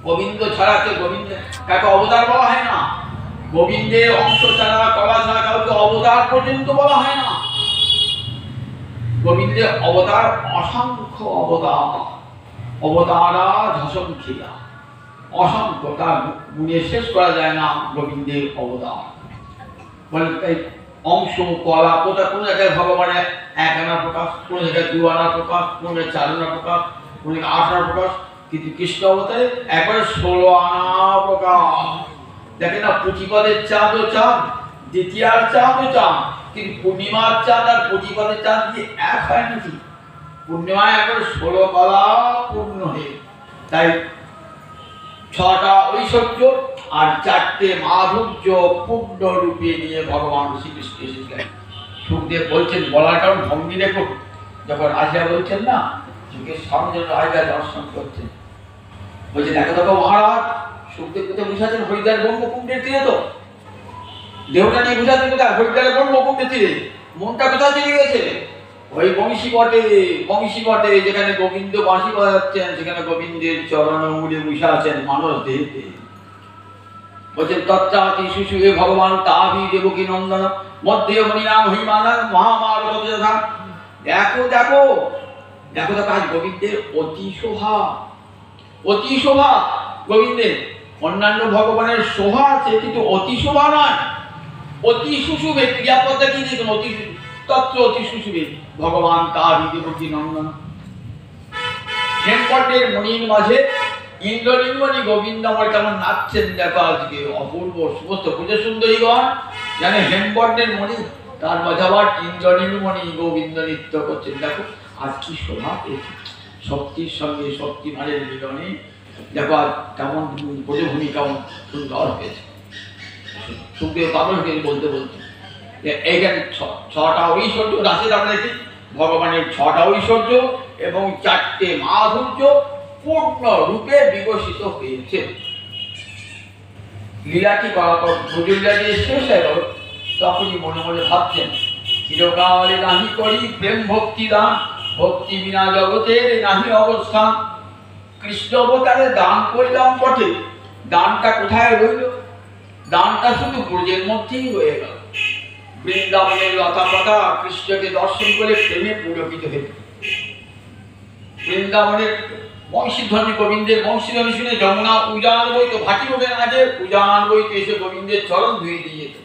গোবিন্দ ছাড়া কাকে অবতার বলা হয় না। গোবিন্দের অংশ ছাড়া, কলা ছাড়া কাউকে অবতার পর্যন্ত বলা হয় না। গোবিন্দের অবতার অসংখ্য অবতার, অবতারা ঝসংখ্যা। অসংখ্য, তার গুণে শেষ করা যায় না গোবিন্দের অবদান। বলে এই অংশ কলা কোথায় কোনো জায়গায় ভগবানের 1 আনা প্রকাশ, কোনো জায়গায় 2 আনা প্রকাশ, কোনো জায়গায় 4 আনা প্রকাশ, কোনো জায়গায় 8 আনা প্রকাশ, কিন্তু কৃষ্ণ অবতারে একবারে 16 আনা প্রকাশ। দেখেন না, পুঁথিপদের চাঁদও চাঁদ, দ্বিতীয়ার চাঁদও চাঁদ, কিন্তু পূর্ণিমার চাঁদ আর পুঁথিপদের চাঁদ দিয়ে এক হয় নাকি? পূর্ণিমায় একবারে 16 কলা পূর্ণ হয়ে, তাই 6টা ঐশ্বর্য আর 4টে মাধুর্য পূর্ণ রূপে নিয়ে ভগবান শ্রীকৃষ্ণ এসেছিলেন। সুখদেব বলছেন, বলার কারণ ভঙ্গি দেখুন, যখন আসিয়া বলছেন না, যুগের সামনে রাজা দর্শন করছেন, বলছে দেখো দেখো মহারাজ, সুখদেব কোথায় বসে আছেন? হরিদ্বার ব্রহ্মকুণ্ডের তীরে। তো দেহটা নিয়ে বসে আছেন কোথায়? হরিদ্বারের ব্রহ্মকুণ্ডের তীরে। মনটা কোথায় চলে গেছে? ওই বংশী বটে যেখানে গোবিন্দ বাঁশি বাজাচ্ছেন, সেখানে গোবিন্দের চরণ মূলে বসে আছেন মানস দেহতে। বলছেন তত্রাতি শিশুয়ে ভগবান তাভি দেবকী নন্দন মধ্যে মণিনাম হিমানং মহামারত যথা। দেখো দেখো দেখো দেখো, আজ গোবিন্দের অতি শোভা, অতি শোভা গোবিন্দের। অন্যান্য ভগবানের শোভা আছে, কিন্তু অতি শোভা নয়, অতি সুশুভে। ক্রিয়াপদটা কি দেখুন, অতি তত্র অতি সুশুভে ভগবান তাভি দেবকী নন্দন। হেমকটের মণির মাঝে ইন্দ্রলিঙ্গনি গোবিন্দ আমার কেমন নাচছেন দেখো আজকে, অপূর্ব। সমস্ত পুজো সুন্দরীগণ জানে হেমকটের মণি, তার মাঝে আবার ইন্দ্রলিঙ্গনি গোবিন্দ নৃত্য করছেন। দেখো আজ কি শোভা পেয়েছে, শক্তির সঙ্গে শক্তি মানের মিলনে দেখো আজ কেমন পটভূমি কেমন সুন্দর হয়েছে। সুখদেব পাগল হয়ে বলতে বলতে এইখানে 6টা ঐশ্বর্য রাশির আমরা দেখি, ভগবানের 6টা ঐশ্বর্য এবং 4টে মাধুর্য পূর্ণ রূপে বিকশিত হয়েছে। লীলাটি করার পর ভুজুল্লা দিয়ে শেষ হয়ে গেল, তখনই মনে মনে ভাবছেন, চিরকালে নাহি করি প্রেম ভক্তি দান, ভক্তি বিনা জগতের নাহি অবস্থান। কৃষ্ণ অবতারে দান করলাম বটে, দানটা কোথায় রইল? দানটা শুধু ব্রজের মধ্যেই রয়ে গেল। বৃন্দাবনের লতা পাতা কৃষ্ণকে দর্শন করে প্রেমে পুলকিত হয়ে, বৃন্দাবনের বংশীধ্বনি গোবিন্দের বংশীধ্বনি শুনে যমুনা উজান বইতো, ভাটি ওঠেন আগে উজান বইতো, এসে গোবিন্দের চরণ ধুয়ে দিয়ে যেত।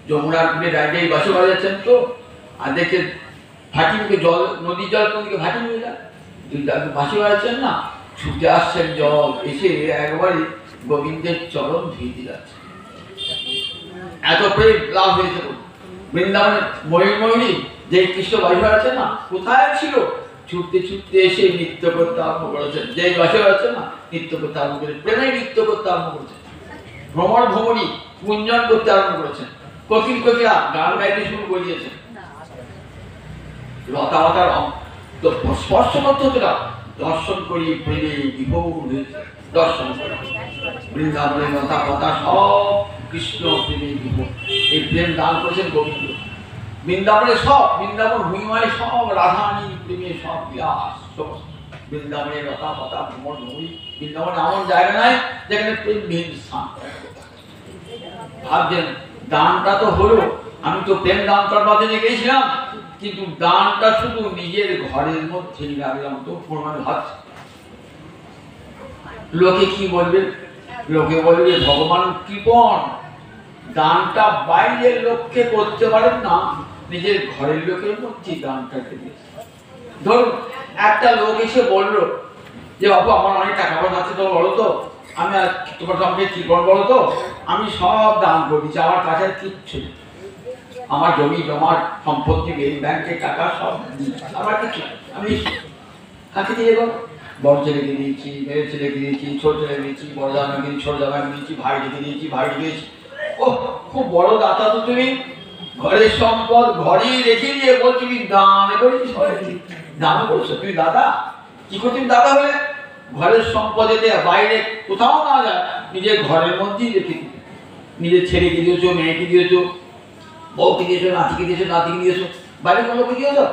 যমুনার কূলে রাইডেই বাসে বাজাচ্ছেন তো, আর দেখে ভাটি মুখে জল, নদীর জল কোন দিকে ভাটি নিয়ে যায়, বাসে বাজাচ্ছেন না, ছুটে আসছেন জল, এসে একবারে গোবিন্দের চরণ ধুয়ে দিয়ে যাচ্ছে। এত প্রেম লাভ হয়েছে। বৃন্দাবনের ময়ূরী যে কৃষ্ণ বাসে বাজাচ্ছে না, কোথায় ছিল? ছুটতে ছুটতে এসে নৃত্য করতে আরম্ভ করেছেন। যে বাসে বাজাচ্ছে না, নৃত্য করতে আরম্ভ করেছেন, প্রেমে নৃত্য করতে আরম্ভ করেছেন, ভ্রমণ ভ্রমণী গুঞ্জন করতে আরম্ভ করেছেন, কোকিল কোকিলা গান গাইতে শুরু করে দিয়েছেন। লতা লতার স্পর্শ করতে হতো না, দর্শন করি প্রেমে বিভোর হয়েছে। দর্শন করে বৃন্দাবনের লতা পাতা সব কৃষ্ণ প্রেমে বিভোর। এই প্রেম দান করেছেন গোবিন্দ। বৃন্দাবনের সব, বৃন্দাবন ভূমিমায় সব রাধারানী প্রেমে সব বিলাস, সমস্ত বৃন্দাবনের লতা পাতা ভ্রমণ ভূমি। বৃন্দাবনে এমন জায়গা নাই যেখানে প্রেমহীন স্থান। ভাবছেন দানটা তো হলো, আমি তো প্রেম দান করবার জন্য গেছিলাম, কিন্তু দানটা শুধু নিজের ঘরের মধ্যে রাখলাম, তো প্রমাণ ভাবছে লোকে কি বলবে? লোকে বলবে ভগবান কৃপণ, দানটা বাইরের লোককে করতে পারেন না, নিজের ঘরের লোকের মধ্যে দানটাকে দিয়েছে। ধরুন একটা লোক এসে বললো যে বাবু আমার অনেক টাকা পয়সা আছে, তো বলো তো আমি আর তোমার সঙ্গে কৃপণ বলো তো, আমি সব দান করে দিচ্ছি, আমার কাছে কিচ্ছু নেই, আমার জমি জমার সম্পত্তি ব্যাংকের টাকা সব দিচ্ছি, আমার কিছু আমি কাকে দিয়ে দেবো? বড় ছেলেকে দিয়েছি, মেয়ের ছেলেকে দিয়েছি, ছোট ছেলেকে দিয়েছি, বড় জামাকে দিয়েছি, ছোট জামাকে দিয়েছি, ভাইকে দিয়েছি, ভাইকে দিয়েছি। ও খুব বড় দাতা তো তুমি, ঘরের সম্পদ ঘরেই রেখে দিয়ে বলছো তুমি দান করেছিস, দান করছো তুমি দাদা? কি করে তুমি দাদা হলে? ঘরের সম্পদেতে বাইরে কোথাও না যায়, নিজের ঘরের মধ্যেই রেখে দিতে। নিজের ছেলেকে দিয়েছো, মেয়েকে দিয়েছো, বউকে দিয়েছো, নাতিকে দিয়েছো, নাতিকে দিয়েছো, বাইরে কোনো লোককে দিয়েছো?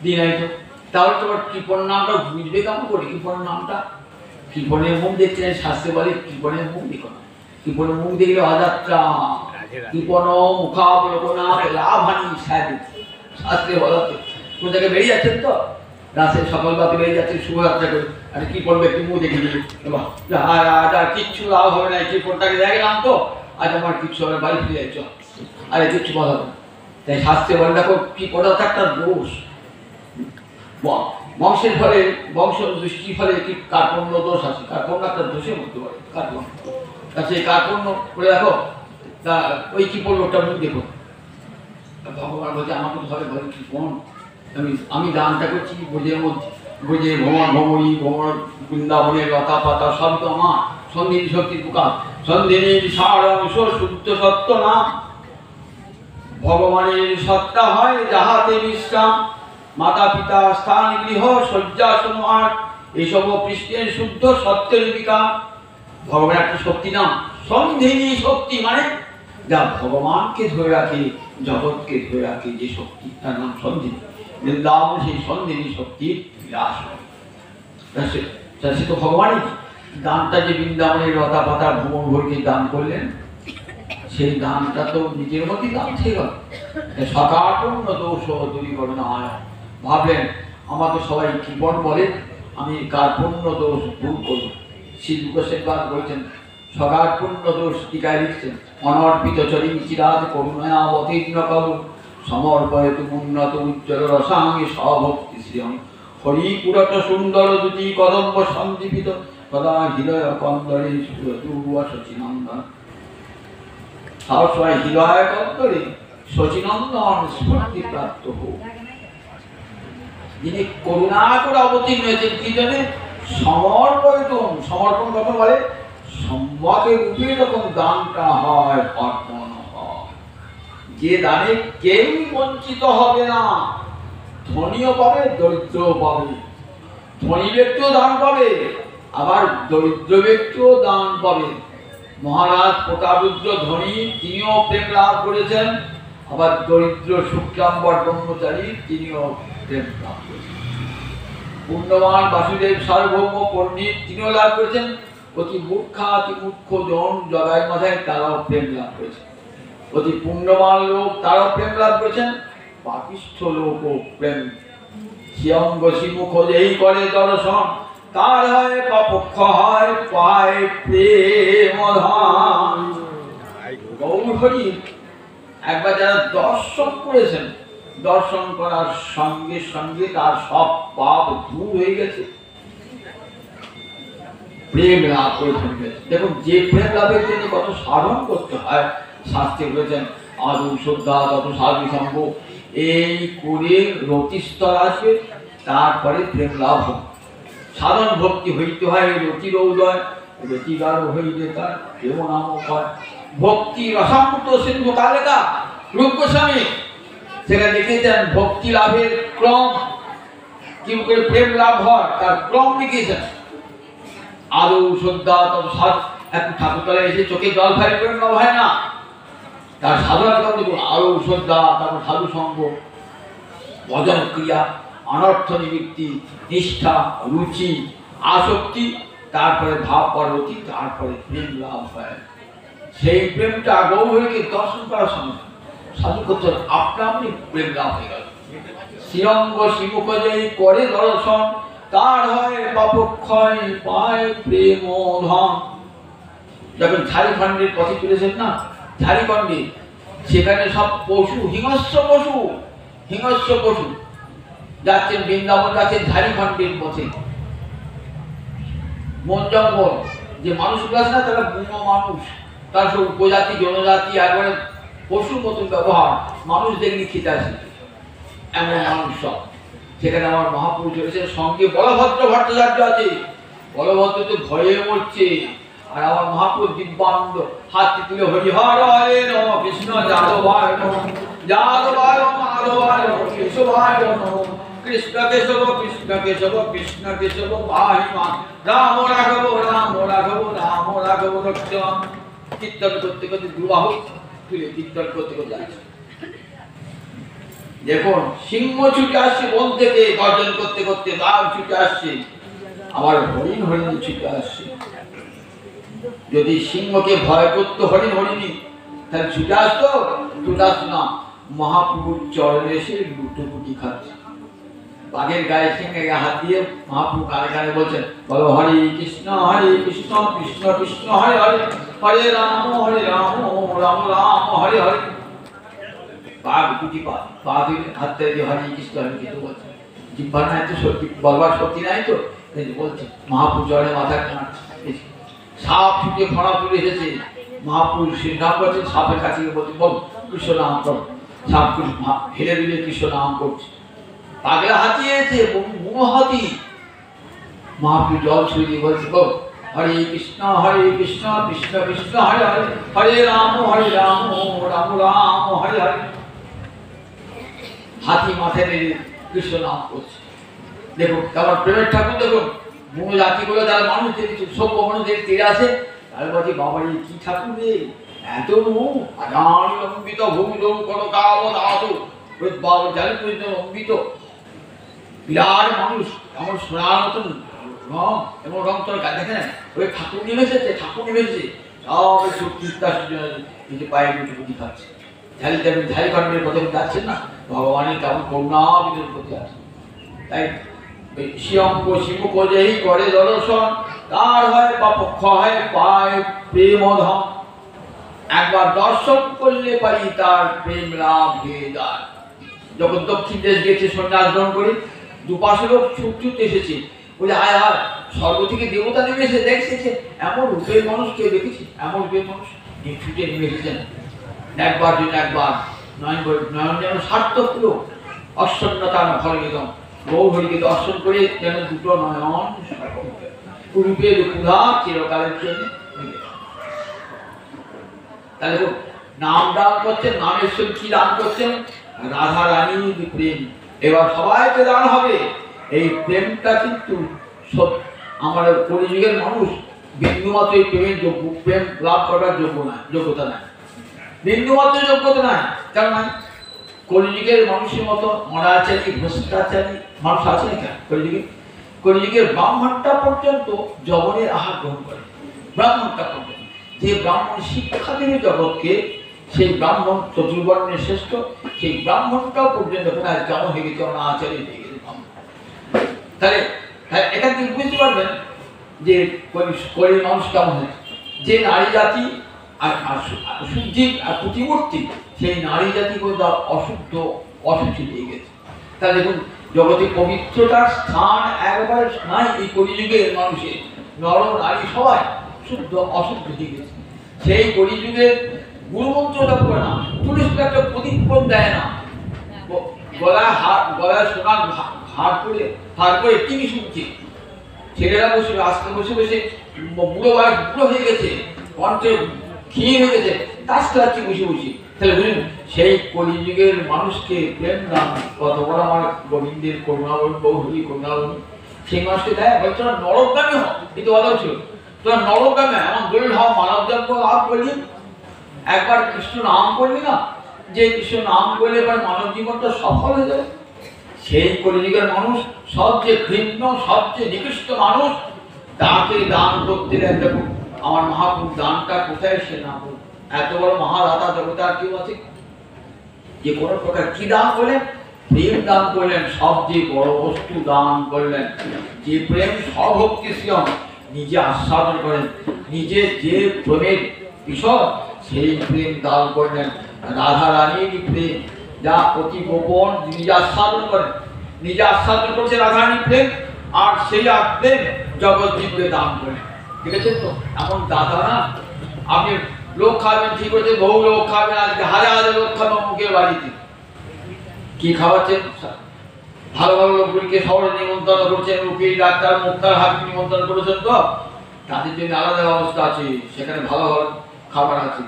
দিই নাই তো। তাহলে তোমার কৃপণ নামটা বুঝবে কেমন করে? কৃপণের নামটা, কৃপণের মুখ দেখতে চাই, শাস্ত্রে বলে কৃপণের মুখ দেখো না, কৃপণের মুখ দেখলে অযাত্রা, কৃপণ মুখাবলোকনা লাভহানি শাস্ত্রে বলাতে কোন জায়গায় বেরিয়ে যাচ্ছেন তো, রাসে সকল বাতি হয়ে যাচ্ছে, শুভযাত্রা করে। আরে কি করবে, একটু মুখ দেখে নিবি, আর কিচ্ছু লাভ হবে না, কি ফোনটাকে দেখলাম তো আজ আমার কিচ্ছু হবে, বাড়ি ফিরে যাচ্ছ, আরে কিচ্ছু কথা হবে না। তাই শাস্ত্রে বলে দেখো কি করা একটা দোষ, বংশের ফলে বংশ দৃষ্টির ফলে কি কার্পণ্য দোষ আছে, কার্পণ্য একটা দোষের মধ্যে পড়ে, কার্পণ্য। সেই কার্পণ্য করে দেখো ওই কি বললো ওটা মুখ দেখো, ভগবান বলছে আমাকে ধরে ঘরে কি কোন আমি দানটা করছি বোঝের মধ্যে, বোঝে ভ্রমণ ভ্রমণী ভ্রমণ বৃন্দাবনের লতা পাতা সব তো আমার সন্ধিনী শক্তির প্রকাশ, সন্ধিনীর সার অংশ শুদ্ধ সত্য না, ভগবানের সত্তা হয় যাহাতে বিশ্রাম, মাতা পিতা স্থান গৃহ শয্যাসন আর এইসব কৃষ্ণের শুদ্ধ সত্যের বিকাশ। ভগবান একটা শক্তি নাম সন্ধিনী শক্তি, মানে যা ভগবানকে ধরে রাখে, জগৎকে ধরে রাখে যে শক্তি, তার নাম সন্ধিনী। বৃন্দাবন সেই সন্ধিনী শক্তির বিরাস, সে তো ভগবানই। দানটা যে বৃন্দাবনের লতা পাতা ভ্রমণ ভরিকে দান করলেন, সেই দানটা তো নিজের মধ্যেই দান ছিল। সকাপূর্ণ দোষ দূরীকরণায়, ভাবলেন আমাকে সবাই কৃপণ বলে, আমি কার্পণ্য দোষ দূর করব। শ্রী যুগশেখর বলছেন সকাপূর্ণ দোষ টিকায় লিখছেন, অনর্পিত চরি চিরাজ করুণয়া অতীর্ণ করু সমর্পয়তু উন্নত উজ্জ্বল রসাঙ্গে সভক্তি শ্রিয়ং হরি পুরট সুন্দর দুটি কদম্ব সন্দীপিত সদা হৃদয় কন্দরে শচীনন্দন। সবসময় হৃদয় কন্দরে শচীনন্দন স্ফূর্তি প্রাপ্ত হোক। যিনি করুণা করে অবতীর্ণ হয়েছেন কি জন্য? সমর্পণ। সমর্পণ কখন বলে? সম্মকে রূপে যখন দানটা হয়, অর্পণ হয়, যে দানে কেউ বঞ্চিত হবে না। ধনীও পাবে, দরিদ্রও পাবে। ধনী ব্যক্তিও দান পাবে, আবার দরিদ্র ব্যক্তিও দান পাবে। মহারাজ প্রতাপরুদ্র ধনী, তিনিও প্রেম লাভ করেছেন, আবার দরিদ্র শুক্লাম্বর ব্রহ্মচারী তিনিও প্রেম লাভ করেছেন। পুণ্যবান বাসুদেব সার্বভৌম পণ্ডিত তিনিও লাভ করেছেন। অতি মূর্খা অতি মূর্খ জন জগাই মাথায় তারাও প্রেম লাভ করেছেন। অতি পুণ্যবান লোক তারাও প্রেম লাভ করেছেন। পাপিষ্ঠ লোকও প্রেম শিয়ঙ্গ শিমুখ যেই করে দর্শন, তার হয় পক্ষ হয় পায় প্রেম ধান। গৌর হরি একবার যারা দর্শন করেছেন, দর্শন করার সঙ্গে সঙ্গে তার সব পাপ দূর হয়ে গেছে, প্রেম লাভ করে ফেলবে। দেখুন যে প্রেম লাভের জন্য কত সাধন করতে হয়, শাস্ত্রে বলেছেন আদৌ শ্রদ্ধা তত সাধু সঙ্গ, এই করে রতিস্তর আসবে, তারপরে প্রেম লাভ হবে। সাধন ভক্তি হইতে হয় রতির উদয়, রতিগার হইলে তার প্রেম নাম হয়। ভক্তি রসামৃত সিন্ধু কালেকা রূপ গোস্বামী সেখানে লিখেছেন ভক্তি লাভের ক্রম, কি করে প্রেম লাভ হয় তার ক্রম লিখেছেন। আদৌ শ্রদ্ধা তত সাধ, এখন ঠাকুরতলায় এসে চোখে জল ফারি করে নেওয়া হয় না, তার সাধনা দেখুন। আদৌ শ্রদ্ধা, তারপর সাধু সঙ্গ, ভজন ক্রিয়া, অনর্থ নিবৃত্তি, নিষ্ঠা, রুচি, আসক্তি, তারপরে ভাব পরবর্তী, তারপরে প্রেম লাভ হয়। সেই প্রেমটা গৌরীকে দর্শন করার সঙ্গে সাধু করতে আপনা আপনি প্রেম লাভ হয়ে গেল। শ্রীঅঙ্গ শিমুখ যেই করে দর্শন, তার হয় পাপক্ষয় পায় প্রেম ধন। যখন ঝাড়খণ্ডের পথে চলেছেন না, ঝাড়খণ্ডে সেখানে সব পশু, হিংস্র পশু, হিংস্র পশু যাচ্ছেন বৃন্দাবন, যাচ্ছেন ঝাড়খণ্ডের পথে। বন জঙ্গল, যে মানুষগুলো আছে না তারা বুনো মানুষ, তার সব উপজাতি জনজাতি একবারে পশুর মতন ব্যবহার, মানুষ দেখলে খেতে আসে এমন মানুষ সব। সেখানে আমার মহাপুরুষ রয়েছে, সঙ্গে বলভদ্র ভট্টাচার্য আছে। বলভদ্র তো ভয়ে মরছে, আর আমার মহাপুরুষ দিব্যানন্দ হাত তুলে হরিহরায় নম কৃষ্ণ যাদবায় নম যাদবায় মাধবায় কেশবায় নম কৃষ্ণ কেশব কৃষ্ণ কেশব কৃষ্ণ কেশব পাহিমা রাম রাঘব রাম রাঘব রাম রাঘব রক্ষম। কীর্তন করতে করতে দুবাহু তুলে কীর্তন করতে করতে যাচ্ছে। দেখুন সিংহ ছুটে আসছে বন থেকে, গর্জন করতে করতে বাঘ ছুটে আসছে, আবার হরিণ হরিণ ছুটে আসছে। যদি সিংহকে ভয় করতো হরিণ হরিণী, তাহলে ছুটে আসতো? ছুটে আসতো না। মহাপ্রভুর চরণে এসে লুটোপুটি খাচ্ছে। বাঘের গায়ে সিংহে গায়ে হাত দিয়ে মহাপ্রভু কানে কানে বলছেন, বলো হরে কৃষ্ণ কৃষ্ণ কৃষ্ণ হরে হরে, হরে রাম রাম রাম হরে হরে। বাঘ দুটি পা দিলে হাত দিয়ে হরে কৃষ্ণ কিছু বলছে, জিহ্বা নাই তো শক্তি, বলবার শক্তি নাই তো বলছে। মহাপ্রভু জলে মাথা কাটছে, সাপ ছুটে খরা তুলে এসেছে, মহাপ্রভু সিদ্ধান্ত করছেন, সাপের কাছে বলছে বল কৃষ্ণ নাম কর। সাপ ফেলে দিলে কৃষ্ণ নাম করছে। পাগলা হাতি এসেছে, হাতি, মহাপ্রভু জল ছুঁয়ে দিয়ে বলছে বল হরে কৃষ্ণ কৃষ্ণ কৃষ্ণ হরে হরে, হরে রাম রাম রাম হরে হরে। হাতি মাথায় নিয়ে কৃষ্ণ নাম করছে। দেখুন আমার প্রেমের ঠাকুর, দেখুন মূল জাতিগুলো যারা মানুষ দেখেছে, সভ্য মানুষদের তীরে আছে, তারা বলছে বাবা কি ঠাকুর রে, এত অম্বিত ভূমি কোনো কাবত আহত বাবা জানি অম্বিত বিরাট মানুষ, এমন সোনার মতন রং, এমন রং তোর দেখে না, ওই ঠাকুর নেমেছে, ঠাকুর নেমেছে সব সত্যি পায়ে বুঝি খাচ্ছে। ঝালি দেবেন ঝালি কাটবেন কথা যাচ্ছেন না, ভগবানের কেমন করুণা বিদের প্রতি আছে। তাই শিয়ঙ্গ শিবুক যেই করে দর্শন, তার হয় বা পক্ষ হয় পায় প্রেম ধন। একবার দর্শন করলে পারি তার প্রেম লাভ হয়ে যায়। যখন দক্ষিণ দেশ গেছে সন্ন্যাস গ্রহণ করে, দুপাশে লোক ছুট এসেছে, বলে আয় আয় স্বর্গ থেকে দেবতা নেমে এসে দেখছে, এমন রূপের মানুষ কেউ দেখেছি, এমন রূপের মানুষ ছুটে নেমে এসেছেন। একবার জন্য একবার নয়ন যেন সার্থক হলো, অশ্বন্নতা ফল নিগম গৌহরিকে দর্শন করে যেন দুটো নয়ন রূপের ক্ষুধা চিরকালের জন্য। তাহলে নাম দান করছেন, নামের সঙ্গে কি দান করছেন? রাধা রানীর প্রেম। এবার সবাইকে দান হবে। এই প্রেমটা কিন্তু আমার কলিযুগের মানুষ বিন্দুমাত্র এই প্রেমের যোগ্য, প্রেম লাভ করার যোগ্যতা নাই, বিন্দুমাত্র যোগ্যতা নাই। কেন নাই? কলিযুগের মানুষের মতো মরাচারী ভ্রষ্টাচারী মানুষ আছে না কেন কলিযুগে? কলিযুগের ব্রাহ্মণটা পর্যন্ত যবনের আহার গ্রহণ করে, ব্রাহ্মণটা পর্যন্ত। যে ব্রাহ্মণ শিক্ষা দেবে জগৎকে, সেই ব্রাহ্মণ চতুর্বর্ণের শ্রেষ্ঠ, সেই ব্রাহ্মণটাও পর্যন্ত কেমন হয়ে গেছে, অনাচারী হয়ে গেছে ব্রাহ্মণ। তাহলে এখান থেকে বুঝতে পারবেন যে কলির মানুষ কেমন হয়েছে। যে নারী জাতি আর শুদ্ধি আর প্রতিমূর্তি, সেই নারী জাতি কিন্তু অশুদ্ধ অশুচি হয়ে গেছে। তাহলে দেখুন জগতে পবিত্রতার স্থান একবারে নাই এই কলিযুগের মানুষের, নর নারী সবাই শুদ্ধ অশুদ্ধ হয়ে গেছে। সেই কলিযুগের গুরুমন্ত্রটা করে না, পুলিশ একটা প্রতিপন দেয় না, গলায় সোনার হার করে টিভি শুনছে, ছেলেরা বসে আজকে বসে বসে বুড়ো বয়স বুড়ো হয়ে গেছে, কণ্ঠে ক্ষীণ হয়ে গেছে, তাস্তে বসে বসে। তাহলে বুঝুন সেই কলিযুগের মানুষকে প্রেম দান কত বড় আমার গোবিন্দের করুণাবলী, গৌরী করুণাবলী, সেই মানুষকে দেয়। বলছে তোরা নরকগামী হও, কিন্তু বলা ছিল তোরা নরকগামী এমন দলিল হও, মানব জন্ম লাভ করলি, একবার কৃষ্ণ নাম করলি না, যে কৃষ্ণ নাম করলে এবার মানব জীবনটা সফল হয়ে যাবে। সেই কলিযুগের মানুষ সবচেয়ে ঘৃণ্য, সবচেয়ে নিকৃষ্ট মানুষ, তাকে দান করতে দেন। দেখুন আমার মহাপ্রভু দানটা কোথায় সে না বলুন, এত বড় মহাদাতা জগতার কেউ আছে যে কোনো প্রকার কি দান করলেন? প্রেম দান করলেন, সবচেয়ে বড় বস্তু দান করলেন। যে প্রেম স্বভক্তি শ্রিয়ম, নিজে আস্বাদন করেন, নিজে যে প্রেমের বিষয় সেই প্রেম দান করলেন। রাধা রানীর প্রেম যা অতি গোপন, নিজে আস্বাদন করেন, নিজে আস্বাদন করছে রাধা রানীর প্রেম, আর সেই প্রেম জগৎ জীবকে দান করেন। ঠিক আছে তো? এমন দাদা না, আপনি লোক খাবেন ঠিক হচ্ছে, বহু লোক খাবেন, আজকে হাজার হাজার লোক খাবেন মুখের বাড়িতে, কি খাওয়াচ্ছেন? ভালো ভালো লোকগুলিকে শহরে নিমন্ত্রণ করছেন, উকিল ডাক্তার মুক্তার হাত নিমন্ত্রণ করেছেন, তো তাদের জন্য আলাদা ব্যবস্থা আছে, সেখানে ভালো ভালো খাবার আছে।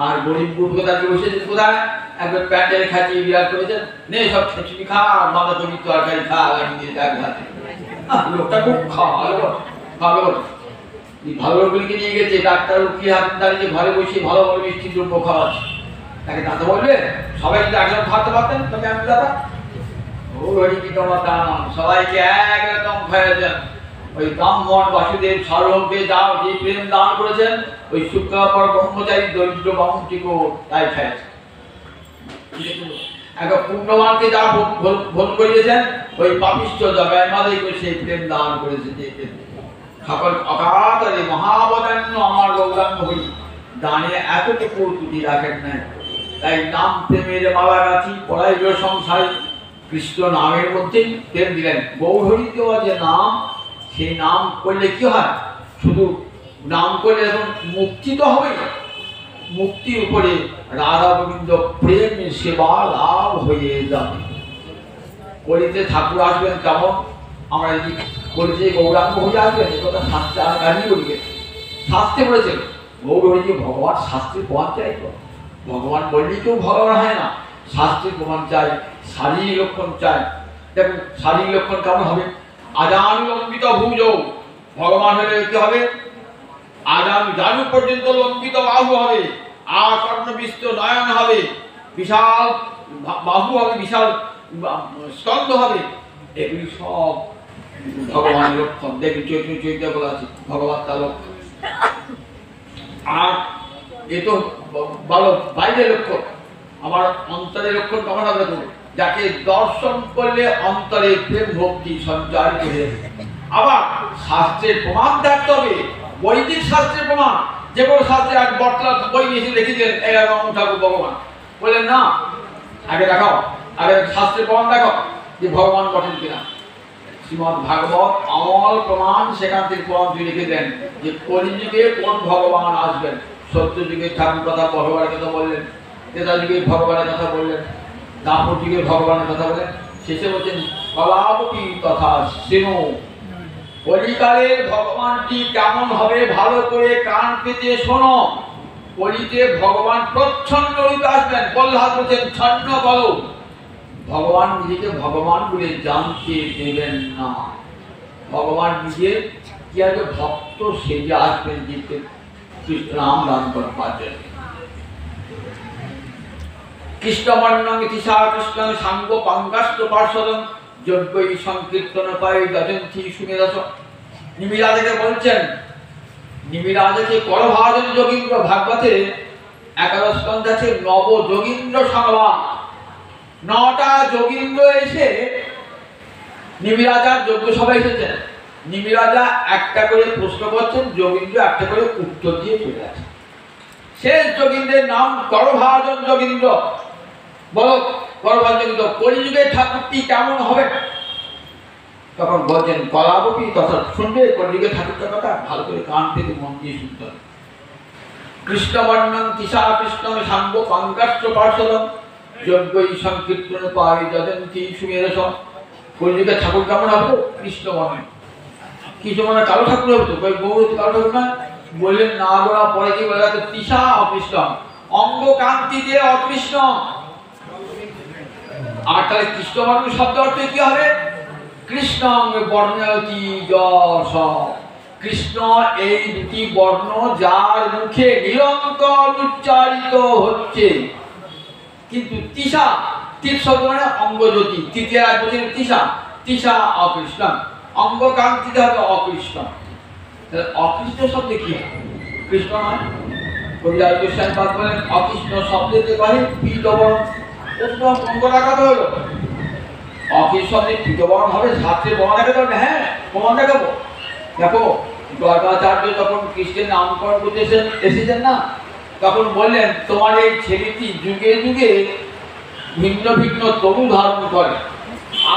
আর গরিব গুরুকে তাকে বসেছেন কোথায়? একবার প্যান্ডেল খাটিয়ে বিরাট করেছেন, নেই সব খিচুড়ি খা, বাঁধা কবি তরকারি খা, গাড়ি দিয়ে দেখ হাতে। লোকটা খুব ভালো ভালো লোকগুলিকে নিয়ে গেছে, ডাক্তার উকিল হাত দাঁড়িয়ে ঘরে বসে ভালো ভালো মিষ্টি দ্রব্য খাওয়াচ্ছে। তাকে দাদা বলবে সবাই যদি একজন খাওয়াতে পারতেন, তবে আমি দাদা সবাইকে একরকম খাইয়েছেন। ওই ব্রাহ্মণ বাসুদেব সার্বভৌমকে যাও যে প্রেম দান করেছেন, ওই শুক্রাপর ব্রহ্মচারী দরিদ্র ব্রাহ্মণটিকেও তাই খাইয়েছে। একবার পুণ্যবানকে যা ভোগ করিয়েছেন, ওই পাপিষ্ঠ জগায় মাদাই করে সেই প্রেম দান করেছে যে সকল অকাতরে মহাবদান্য আমার গৌরাঙ্গ হরি দানে এতটুকু ত্রুটি রাখেন নাই। তাই নাম প্রেমের মালাগাছি পড়াইল সংসারে কৃষ্ণ নামের মধ্যেই প্রেম দিলেন। গৌরহরি দেওয়া যে নাম, সেই নাম করলে কি হয়? শুধু নাম করলে এখন মুক্তি তো হবে, মুক্তির উপরে রাধা গোবিন্দ প্রেম সেবা লাভ হয়ে যাবে। কলিতে ঠাকুর আসবেন কেমন? আমরা যদি কলিতে গৌরাঙ্গ হয়ে আসবেন, এ কথা শাস্ত্রে আর গাড়ি বলবে। শাস্ত্রে বলেছেন গৌরহরি ভগবান শাস্ত্রের প্রমাণ চাই তো। ভগবান বললেই কেউ ভগবান হয় না, শাস্ত্রের প্রমাণ চাই, শারীরিক লক্ষণ চাই। দেখুন শারীরিক লক্ষণ কেমন হবে? আজানুলম্বিত ভুজ, ভগবান হলে কি হবে? জানু পর্যন্ত লম্বিত বাহু হবে, আকর্ণ বিস্ত নয়ন হবে, বিশাল বাহু হবে, বিশাল স্কন্ধ হবে। এগুলি সব ভগবানের লক্ষণ। দেখুন চৈত্র বলা আছে ভগবান তার লক্ষণ। আর এ তো বলো বাইরের লক্ষণ, আমার অন্তরের লক্ষণ কেমন হবে? দেখুন যাকে দর্শন করলে অন্তরে প্রেম ভক্তি সঞ্চার করে। আবার শাস্ত্রের প্রমাণ থাকতে হবে, বৈদিক শাস্ত্রের প্রমাণ। যে কোনো শাস্ত্রে এক বটলা বই নিয়ে লিখেছিলেন এরকম ঠাকুর ভগবান বললেন না, আগে দেখাও, আগে শাস্ত্রের প্রমাণ দেখো যে ভগবান বটেন কিনা। শ্রীমদ ভাগবত অমল প্রমাণ, সেখান থেকে প্রমাণ লিখে দেন যে কলিযুগে কোন ভগবান আসবেন। সত্যযুগে ঠাকুর কথা ভগবানের কথা বললেন, ত্রেতা যুগে ভগবানের কথা বললেন, দাপর যুগে ভগবানের কথা বললেন, শেষে বলছেন কলাবতী তথা সেনো। কলিকালের ভগবানটি কেমন হবে ভালো করে কান পেতে শোনো। কলিতে ভগবান প্রচ্ছন্ন রূপে আসবেন। প্রহ্লাদ বলছেন ছন্ন বলো, ভগবান নিজেকে ভগবান বলে জানতে দেবেন না। ভগবান নিজে কি আগে ভক্ত সেজে আসবেন, জিতে রাম রাম করবেন। কৃষ্ণবর্ণং তিসা কৃষ্ণং সাঙ্গ পাঙ্গাস্ত পার্শ্বদং যজ্ঞই সংকীর্তন পাই যজন্তি সুমেধস। নিমিরাজকে বলছেন, নিমিরাজকে করভাজন যোগীন্দ্র। ভাগবতে 11 স্কন্ধ আছে নব যোগীন্দ্র সংবাদ। 9টা যোগীন্দ্র এসে নিমিরাজার যজ্ঞ সভায় এসেছেন। নিমিরাজা একটা করে প্রশ্ন করছেন, যোগীন্দ্র একটা করে উত্তর দিয়ে চলে আসে। শেষ যোগীন্দ্রের নাম করভাজন যোগীন্দ্র। বলো করভাজন যোগীন্দ্র, কলিযুগের ঠাকুরটি কেমন হবে? তখন বলছেন কলাবতী তথা। শুনবে কলিযুগের ঠাকুরটার কথা ভালো করে কান থেকে মন দিয়ে শুনতে হবে। কৃষ্ণবর্ণং তিসা কৃষ্ণং সাঙ্গ পাঙ্গাস্ত্র পার্শ্বদং যজ্ঞই সংকীর্তন পাই যজন্তি সুমেধস। কলিযুগের ঠাকুর কেমন হবে? কৃষ্ণবর্ণ। কৃষ্ণবর্ণ কালো ঠাকুর হবে তো? গৌর কালো ঠাকুর না? বললেন না গোড়া, পরে কি বলে? তিসা অকৃষ্ণ, অঙ্গ কান্তিতে অকৃষ্ণ। আর তাহলে কৃষ্ণবর্ণ শব্দ অর্থ কি হবে? কৃষ্ণ বর্ণয়তি যশ। কৃষ্ণ এই দুটি বর্ণ যার মুখে নিরন্তর উচ্চারিত হচ্ছে। কিন্তু তিসা, তিস শব্দ মানে অঙ্গজ্যোতি, তৃতীয় এক বছর তিসা, তিসা অকৃষ্ণ। অঙ্গ কান্তিতে হবে অকৃষ্ণ। অকৃষ্ণ শব্দে কি? কৃষ্ণ নয়। কবিরাজ গোস্বামী পাদ বলেন অকৃষ্ণ শব্দেতে কহে পীতবরণ। অঙ্গ রাখাতে হলো অকৃষ্ণ শব্দে পীতবরণ হবে। শাস্ত্রে প্রমাণ দেখাতে হবে। হ্যাঁ প্রমাণ দেখাবো। দেখো গর্গাচার্য যখন কৃষ্ণের নামকরণ করতে এসেছেন না, তখন বললেন তোমার এই ছেলেটি যুগে যুগে ভিন্ন ভিন্ন তনু ধারণ করে।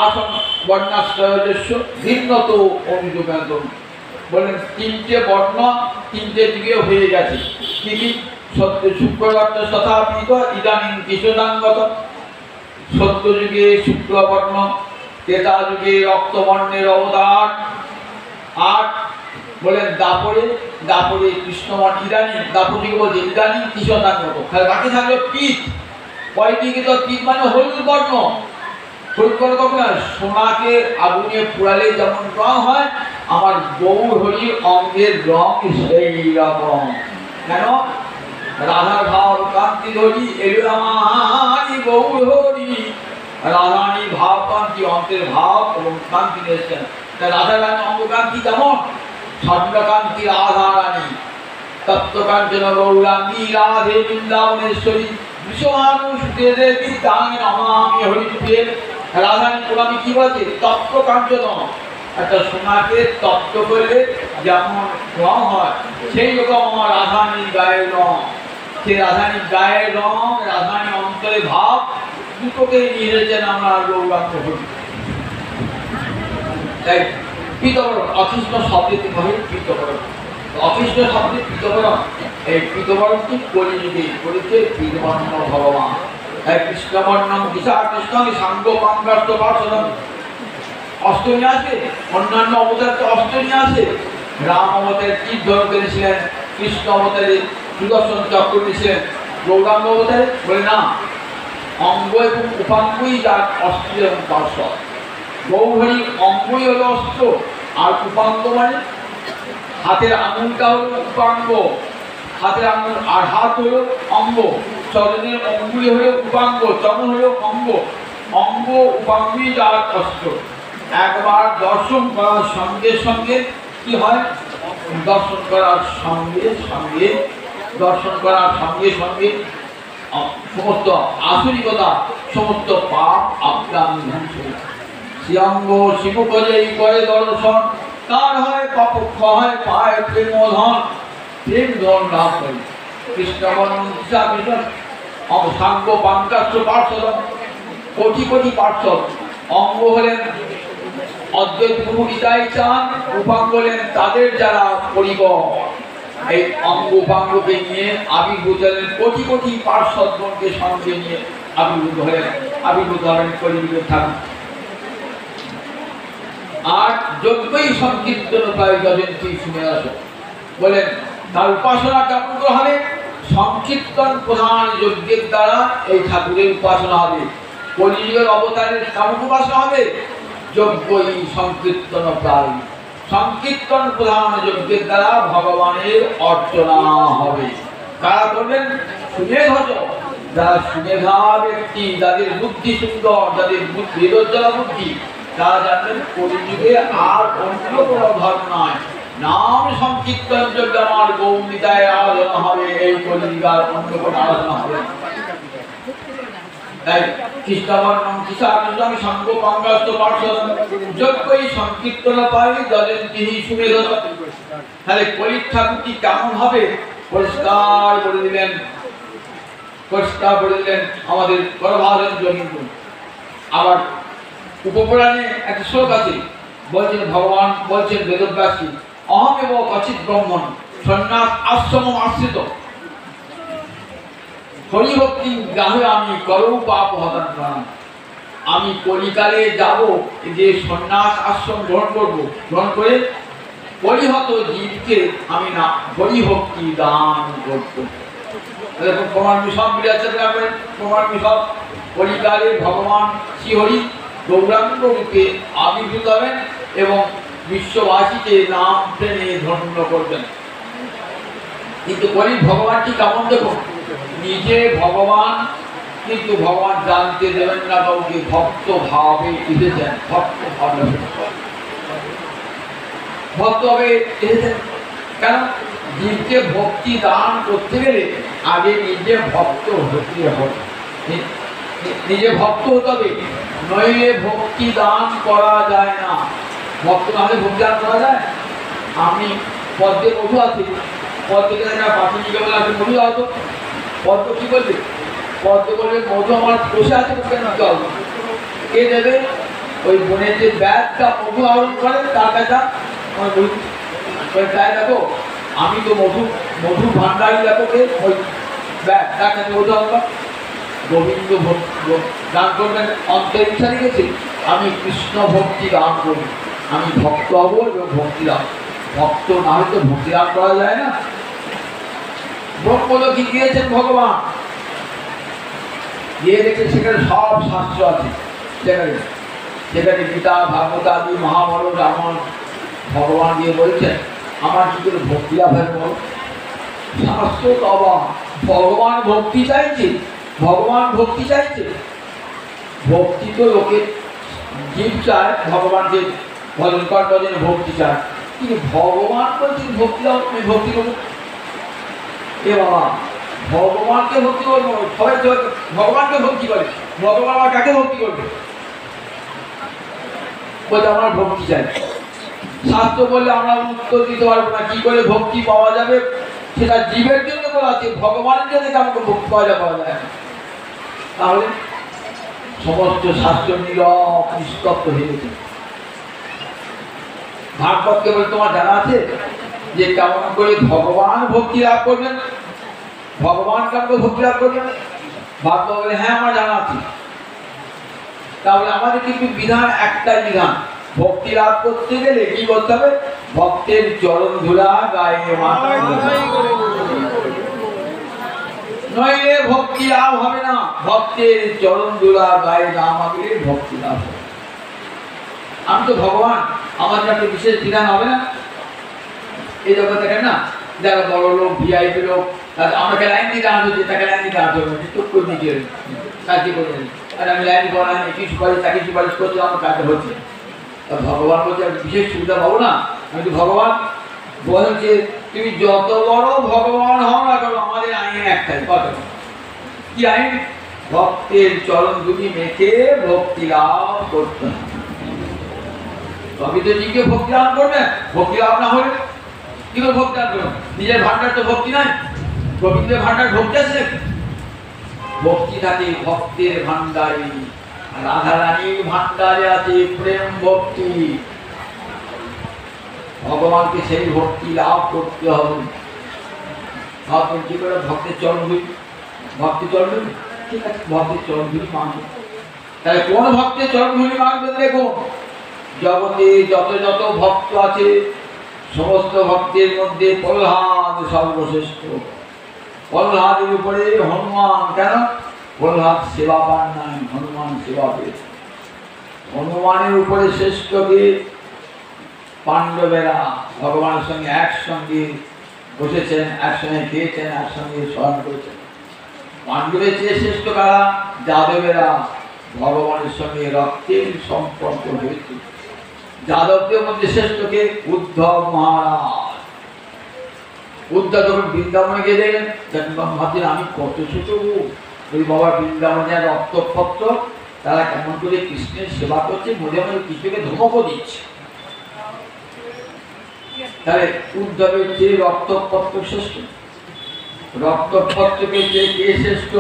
আসন বর্ণাশ্রয়স্য ভিন্ন তো অনুযোগান তনু। বললেন 3টে বর্ণ 3টে যুগে হয়ে গেছে। কি? সত্য শুক্রবর্ণ তথাপিত ইদানীং কৃষ্ণাঙ্গত। সত্য যুগে শুক্লবর্ণ, ত্রেতা যুগে রক্তবর্ণের অবতার। আর বলেন দাপরে কৃষ্ণবর্ণ ইদানীং, দাপর যুগে বলছে ইদানীং কৃষ্ণাঙ্গত। বাকি থাকলো পিত। পয়দিকে তো পিত মানে হলুদ বর্ণ। হলুদ বর্ণ কখন? সোনাকে আগুনে পোড়ালে যেমন রং হয়, আমার গৌর হরির অঙ্গের রং সেই রকম। কেন? রাধার ভাব কান্তি ধরি এলো আমারি গৌর হরি। রাধারানী ভাব কান্তি, অন্তের ভাব এবং কান্তি নিয়েছেন। তাই রাধারানী অঙ্গকান্তি কেমন? স্বর্ণকান্তি রাধারানী, তত্ত্বকাঞ্চন গৌরাঙ্গী রাধে বৃন্দাবনেশ্বরী। বিশ্বমানুষ দেবী তাং নমামি হরিপ্রিয়ে। রাধারানী পুরাণে কি বলছে? তপ্ত কাঞ্চন, একটা সোনাকে তপ্ত করলে যেমন রং হয় সেই রকম আমার রাধারানীর গায়ের রং। সেই রাধারানীর গায়ের রং, রাধারানীর অন্তরে ভাব, দুটোকে নিয়ে এসেছেন আমরা গৌরাঙ্গ হরি। তাই পীতবরণ অকৃষ্ণ শব্দে হবে পীতবরণ, অকৃষ্ণ শব্দে পীতবরণ। এই পীতবরণটি কলিযুগে করেছে পীতবর্ণ ভগবান। তাই কৃষ্ণবর্ণম দিশা কৃষ্ণ সাঙ্গ পাঙ্গাস্ত পার্শ্বদম। অষ্টমী আছে, অন্যান্য অবতার তো অষ্টমী আছে। রাম অবতারে তীর ধরন করেছিলেন, কৃষ্ণ অবতারে সুদর্শন চক্র দিয়েছিলেন, গৌরাঙ্গ অবতারে বলে না, অঙ্গ এবং উপাঙ্গই যার অস্ত্র এবং পার্শ্বদ। গৌহরি অঙ্গই হলো অস্ত্র, আর উপাঙ্গ মানে হাতের আঙুলটা হলো উপাঙ্গ, হাতের আঙুল আর হাত হলো অঙ্গ, চরণের অঙ্গুলি হলো উপাঙ্গ, চরণ হলো অঙ্গ। অঙ্গ উপাঙ্গই যার অস্ত্র। একবার দর্শন করার সঙ্গে সঙ্গে কি হয়? দর্শন করার সঙ্গে সঙ্গে সমস্ত আসরিকতা, সমস্ত পাপ আপনার ধ্বংস। শ্রীঅঙ্গ শিবপজেই করে দর্শন, তার হয় পাপক্ষ হয় পায় প্রেমধন। প্রেম ধন লাভ করে কৃষ্ণবর্ণ দিশা কৃষ্ণ সাঙ্গ পাঙ্কাস্ত্র পার্শ্বদ, কোটি কোটি পার্শ্বদ। অঙ্গ হলেন অদ্বৈত প্রভু নিতাই চান, উপাঙ্গ হলেন তাদের যারা পরিবর। এই অঙ্গ উপাঙ্গকে নিয়ে আবির্ভূত হলেন কোটি কোটি পার্শ্বদগণকে সঙ্গে নিয়ে আবির্ভূত হলেন কলিযুগের ঠাকুর। আর যজ্ঞই সংকীর্তন প্রায় যজন্তি শুনে আসো বলেন, তার উপাসনা কেমন করে হবে? সংকীর্তন প্রধান যজ্ঞের দ্বারা এই ঠাকুরের উপাসনা হবে। কলিযুগের অবতারের কেমন উপাসনা হবে? যজ্ঞই সংকীর্তন প্রায়, সংকীর্তন প্রধান যজ্ঞের দ্বারা ভগবানের অর্চনা হবে। কারা করবেন? সুমেধজ, যারা সুমেধা ব্যক্তি, যাদের বুদ্ধি সুন্দর, যাদের বেদজ্জলা বুদ্ধি, তারা জানবেন কলিযুগে আর অন্য কোনো ধর্ম নয়, নাম সংকীর্তন যজ্ঞ আমার গৌরীতায় আরাধনা হবে। এই কলিযুগার অন্য কোনো আরাধনা হবে। তাই কৃষ্ণবর্ণম দিশা কৃষ্ণ সাঙ্গ পাঙ্গাস্ত পার্শ্বদ, যজ্ঞই সংকীর্তন পাই যজন্তি সুমেধজ। তাহলে কলি ঠাকুরটি কেমন হবে? পরিষ্কার বলে দিলেন আমাদের গর্ভাধারণ যোগীন্দ্র। আবার উপপুরাণে একটা শ্লোক আছে, বলছেন ভগবান বলছেন বেদব্যাসী, অহমেব কচিৎ ব্রহ্মণ সন্ন্যাস আশ্রম আশ্রিত হরিভক্তি গ্রাহে আমি করৌ পাপ হতান প্রাণ। আমি কলিকালে যাব, যে সন্ন্যাস আশ্রম গ্রহণ করে পরিহত জীবকে আমি না হরিভক্তি দান করব। প্রমাণ মিশন বিরাজ প্রমাণ মিশন কলিকালে ভগবান শ্রীহরি গৌরাঙ্গ রূপে আবির্ভূত হবেন এবং বিশ্ববাসীকে নাম প্রেমে ধন্য করবেন। কিন্তু কলি ভগবানটি কেমন দেখুন, নিজে ভগবান, কিন্তু ভগবান জানতে দেবেন না কাউকে। ভক্ত ভাবে এসেছেন, ভক্ত ভাবে এসেছেন। কেন? জীবকে ভক্তি দান করতে গেলে আগে নিজে ভক্ত হতে হবে, নিজে ভক্ত হতে হবে, নইলে ভক্তি দান করা যায় না। ভক্ত না হলে ভক্তি দান করা যায়? আমি পদ্মে মধু আছে, পদ্মকে পাখি নিয়ে বলে আপনি মধু দাও তো। পদ্ম কি বলবে? পদ্ম বলবে মধু আমার বসে আছে, কেন জল কে দেবে? ওই বোনের যে ব্যাগটা মধু আহরণ করে তার কাছে আমার তাই দেখো, আমি তো মধু ভান্ডারি দেখো কে, ওই ব্যাগ তার কাছে মধু আহরণ। গোবিন্দ দান করবেন অন্তরে ইচ্ছা রেখেছে, আমি কৃষ্ণ ভক্তি দান করি, আমি ভক্ত হব এবং ভক্তি দান। ভক্ত না হয়তো ভক্তি দান করা যায় না। ব্রহ্মলোকে গিয়েছেন ভগবান, গিয়ে দেখে সেখানে সব শাস্ত্র আছে, সেখানে গীতা ভাগবত আদি মহাভারত রামায়ণ। ভগবান দিয়ে বলছেন আমার কি করে ভক্তি লাভ হয় বল? শাস্ত্র তো অবাক, ভগবান ভক্তি চাইছে, ভগবান ভক্তি চাইছে। ভক্তি তো লোকে জীব চায়, ভগবানকে ভজন করার জন্য ভক্তি চায়, কিন্তু ভগবান বলছেন ভক্তি দাও, তুমি ভক্তি করবো। এ বাবা, ভগবানকে ভক্তি করবো, সবাই ভগবানকে ভক্তি করে, ভগবান আবার কাকে ভক্তি করবে? বলছে আমার ভক্তি চাই। শাস্ত্র বললে আমরা উত্তর দিতে পারবো না, কি করে ভক্তি পাওয়া যাবে সেটা জীবের জন্য বলা আছে, ভগবানের জন্য আমাকে ভক্তি পাওয়া যায়। তাহলে সমস্ত শাস্ত্র নীরব নিস্তব্ধ হয়ে গেছে। ভাগবতকে বলে তোমার জানা আছে যে কেমন করে ভগবান ভক্তি লাভ করবেন, ভগবান কেমন করে ভক্তি লাভ করবেন? ভাগবত বলে হ্যাঁ আমার জানা আছে। তাহলে আমাদের কিন্তু বিধান একটাই বিধান, ভক্তি লাভ করতে গেলে কি করতে হবে? ভক্তের চরণ ধুলা গায়ে মাথা, নইলে ভক্তি লাভ হবে না। ভক্তের চরণ ধুলা গায়ে না মাগলে ভক্তি লাভ হবে। আমি তো ভগবান, আমাদের একটা বিশেষ বিধান হবে না? এই জগৎ দেখেন না, যারা বড় লোক ভিআইপি লোক, আমাকে লাইন দিয়ে দাঁড়ানো হচ্ছে, তাকে লাইন দিয়ে দাঁড়াতে হবে, চুপ করে দিকে কাজই করে। আর আমি লাইন করা কি সুপারিশ, তাকে সুপারিশ করতে আমার কাজে হচ্ছে। ভগবান বলছে আমি বিশেষ সুবিধা পাবো না? আমি তো ভগবান বলছে তুমি যত বড় ভগবান হও না কেন, আমাদের আইন একটাই, কত কি আইন? ভক্তের চরণ দুটি মেখে ভক্তি লাভ করতে হবে। তবে তো নিজে ভক্তি লাভ করবে, ভক্তি লাভ না হলে কি করে ভক্তি লাভ করবে? নিজের ভান্ডার তো ভক্তি নাই, গোবিন্দের ভান্ডার ভক্তি আছে। ভক্তি থাকে ভক্তের ভান্ডারে, রাধা রানীর ভান্ডারে আছে প্রেম ভক্তি। ভগবানকে সেই ভক্তি লাভ করতে হবে। ভাববেন কি করে? ভক্তের চরণ ধুলি, ভক্তি চরণ ধুলি, ঠিক আছে, ভক্তের চরণ ধুলি মানবে। তাহলে কোন ভক্তের চরণ ধুলি মানবে? দেখুন জগতে যত যত ভক্ত আছে সমস্ত ভক্তের মধ্যে প্রহ্লাদ সর্বশ্রেষ্ঠ। প্রহ্লাদের উপরে হনুমান, কেন? প্রহ্লাদ সেবা পান নাই, হনুমান সেবা পেয়েছে। হনুমানের উপরে শ্রেষ্ঠকে পাণ্ডবেরা ভগবানের সঙ্গে একসঙ্গে বসেছেন, একসঙ্গে খেয়েছেন, একসঙ্গে শয়ন করেছেন। পাণ্ডবের চেয়ে শ্রেষ্ঠ কারা? যাদবেরা। ভগবানের সঙ্গে রক্তের সম্পর্ক হয়েছে। যাদবদের মধ্যে শ্রেষ্ঠকে উদ্ধব মহারাজ। উদ্ধব যখন বৃন্দাবনে গিয়ে দেখলেন, ভাবছেন আমি কত ছোট ওই বাবা বৃন্দাবনে রক্তপত্র, তারা কেমন করে কৃষ্ণের সেবা করছে, মনে মনে কৃষ্ণকে ধমকও দিচ্ছে। তাহলে উদ্ধবের চেয়ে রক্তপত্র শ্রেষ্ঠ, রক্তপত্রকে চেয়ে কে শ্রেষ্ঠ?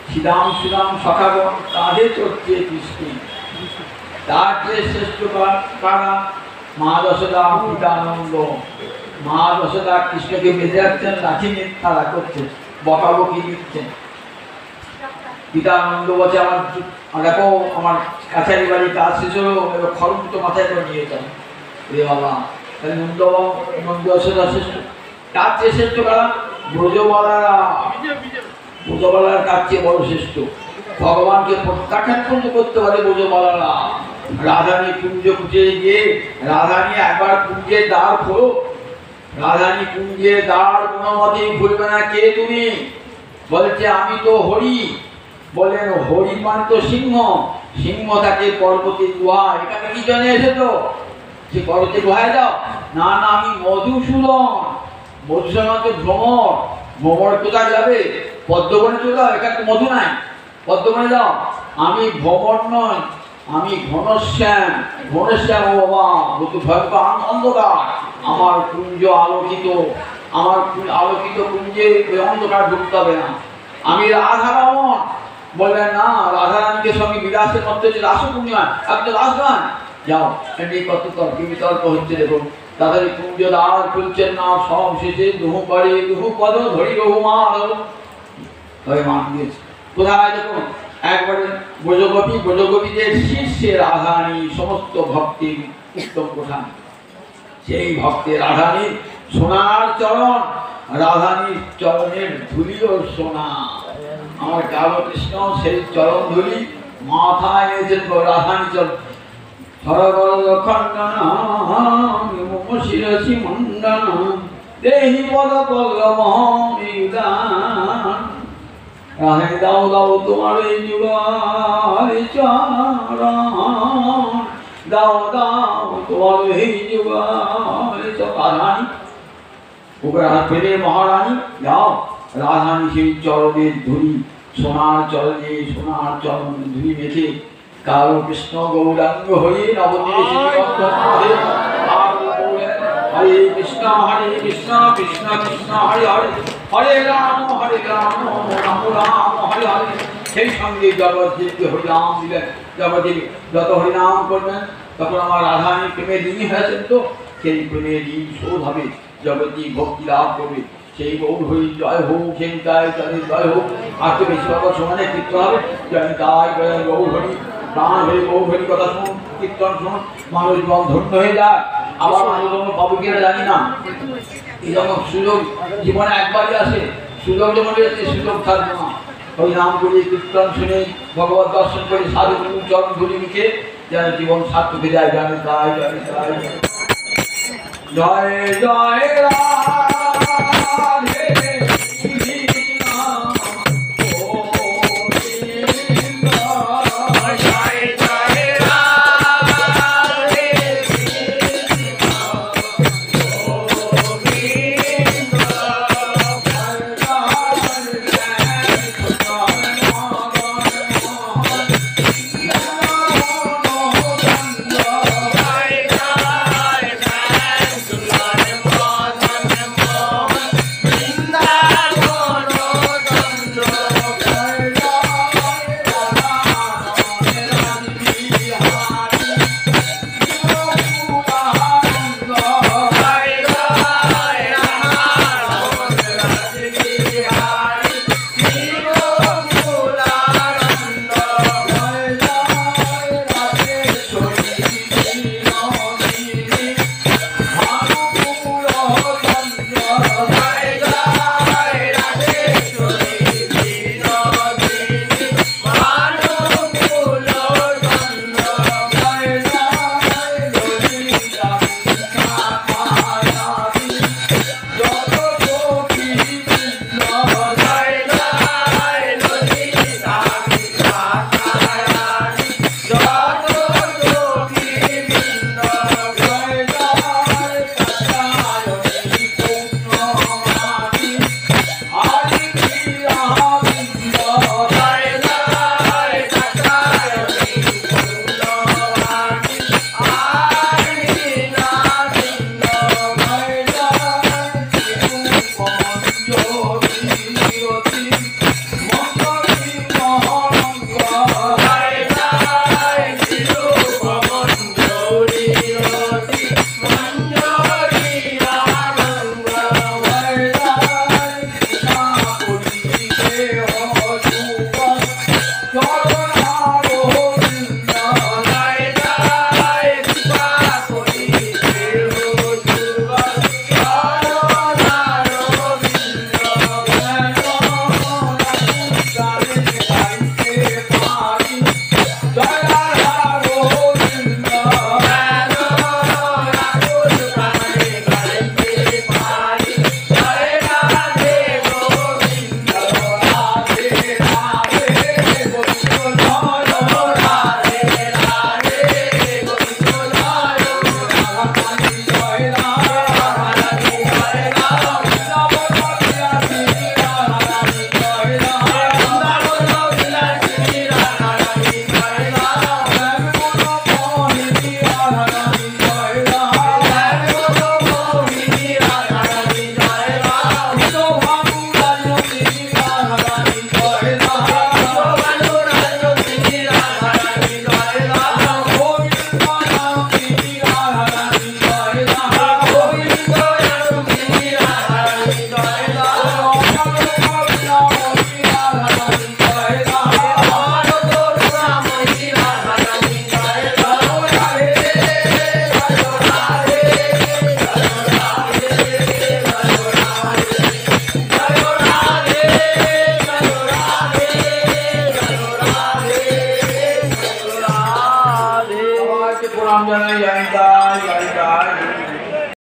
শ্রীরাম শ্রীরাম সখাগণ তাদের চড়ছে কৃষ্ণ, তার চেয়ে শ্রেষ্ঠ কারা? মা যশোদা, পিতানন্দ। মা যশোদা কৃষ্ণকে বেঁধে রাখছেন, লাঠি নিয়ে তারা করছে, বকাবকি দিচ্ছেন। পিতানন্দ বলছে আমার দেখো আমার কাছারি বাড়ি কাজ শেষ হলো, এবার খরচ তো মাথায় করে নিয়ে যেতাম রে বাবা। তাহলে নন্দ যশোদা শ্রেষ্ঠ। তার চেয়ে শ্রেষ্ঠ কারা? ব্রজবালারা। ব্রজবালার কার চেয়ে বড় শ্রেষ্ঠ? ভগবানকে প্রত্যাখ্যান করতে পারে ব্রজবালারা। রাধানী কুঞ্জ খুঁজে গিয়ে রাধানী একবার কুঞ্জের দ্বার খোলো, রাধানী কুঞ্জের দ্বার কোনো মতেই খুলবে না। কে তুমি? বলছে আমি তো হরি। বলেন হরি মানে তো সিংহ, সিংহ থাকে পর্বতের গুহায়, এখানে কি জন্য এসেছো? সে পর্বতের গুহায় যাও? না না আমি মধুসূদন। মধুসূদন তো ভ্রমর, ভ্রমর কোথায় যাবে? পদ্মবনে চলে যাও, এখানে তো মধু নাই, পদ্মবনে যাও। আমি ভ্রমর নয়, আমি ঘনশ্যাম। ঘনশ্যাম ও বাবা বুঝতে ভয়ঙ্কর অন্ধকার, আমার কুঞ্জ আলোকিত, আমার আলোকিত কুঞ্জে ওই অন্ধকার ঢুকতে হবে না। আমি রাধারমণ। বললেন না, রাধারানীকে সঙ্গে বিলাসের মধ্যে হচ্ছে রাস পূর্ণিমা, আপনি তো রাস গান যাও। এমনি কত তর্ক বিতর্ক হচ্ছে। দেখুন তাদের কুঞ্জ দ্বার খুলছেন না, সব শেষে দুহু করে দুহু পদ ধরি রঘু মাধব তবে মান দিয়েছে। কোথায়? দেখুন একবারে ব্রজগোপী, ব্রজগোপীদের শীর্ষে রাধারানী, সমস্ত ভক্তির উত্তম প্রধান। সেই ভক্তের রাধানীর সোনার চরণ, রাধানীর চরণের ধুলিও সোনা। আমার কালো কৃষ্ণ সেই চরণ ধুলি মাথায় এনেছেন রাধানী চরণ। সরবর খণ্ডন শিরসি মণ্ডন দেহি পদ পল্লবদান। রাধে দাও দাও তোমার এই যুগল চরণ, দাও দাও তোমার এই যুগল রাধানী। ওকে মহারানী যাও, রাধানী সেই চরণের ধুলি, সোনার চরণে সোনার চরণ ধুলি মেখে কাল কৃষ্ণ গৌরাঙ্গ হয়ে নবদ্বীপে শিশুবদ্ধ হরে হরে কৃষ্ণ কৃষ্ণ কৃষ্ণ হরে হরে হরে রাম রাম রাম হরে হরে। সেই সঙ্গে জগৎদেবকে হরিনাম দিলেন। জগৎদেব যত হরিনাম করবেন তখন আমার রাধারানী প্রেমের ঋণী হয়েছেন, তো সেই প্রেমের ঋণ শোধ হবে, জগৎদেব ভক্তি লাভ করবে। সেই গৌর হরি জয় হোক, সেই তাই তাদের জয় হোক। আর তো বেশি বাবা সমানে কীর্তন হবে, জয় তাই গৌর হরি প্রাণ হয়ে গৌর হরি কথা শুনুন, কীর্তন শুনুন, মানুষ জীবন ধন্য হয়ে যায়। আবার মানুষ যখন পাবো কিনা জানি না, এই যখন সুযোগ জীবনে একবারই আসে, সুযোগ যখন এসে সুযোগ থাকবে না। ওই নাম করি, কীর্তন শুনে, ভগবত দর্শন করে, সাধু চরণ ধুলি মুখে যেন জীবন সার্থক হয়ে যায়। জানে তাই জানে তাই জয় জয় রাধে प्रणाम जनाई जय जय जय जय।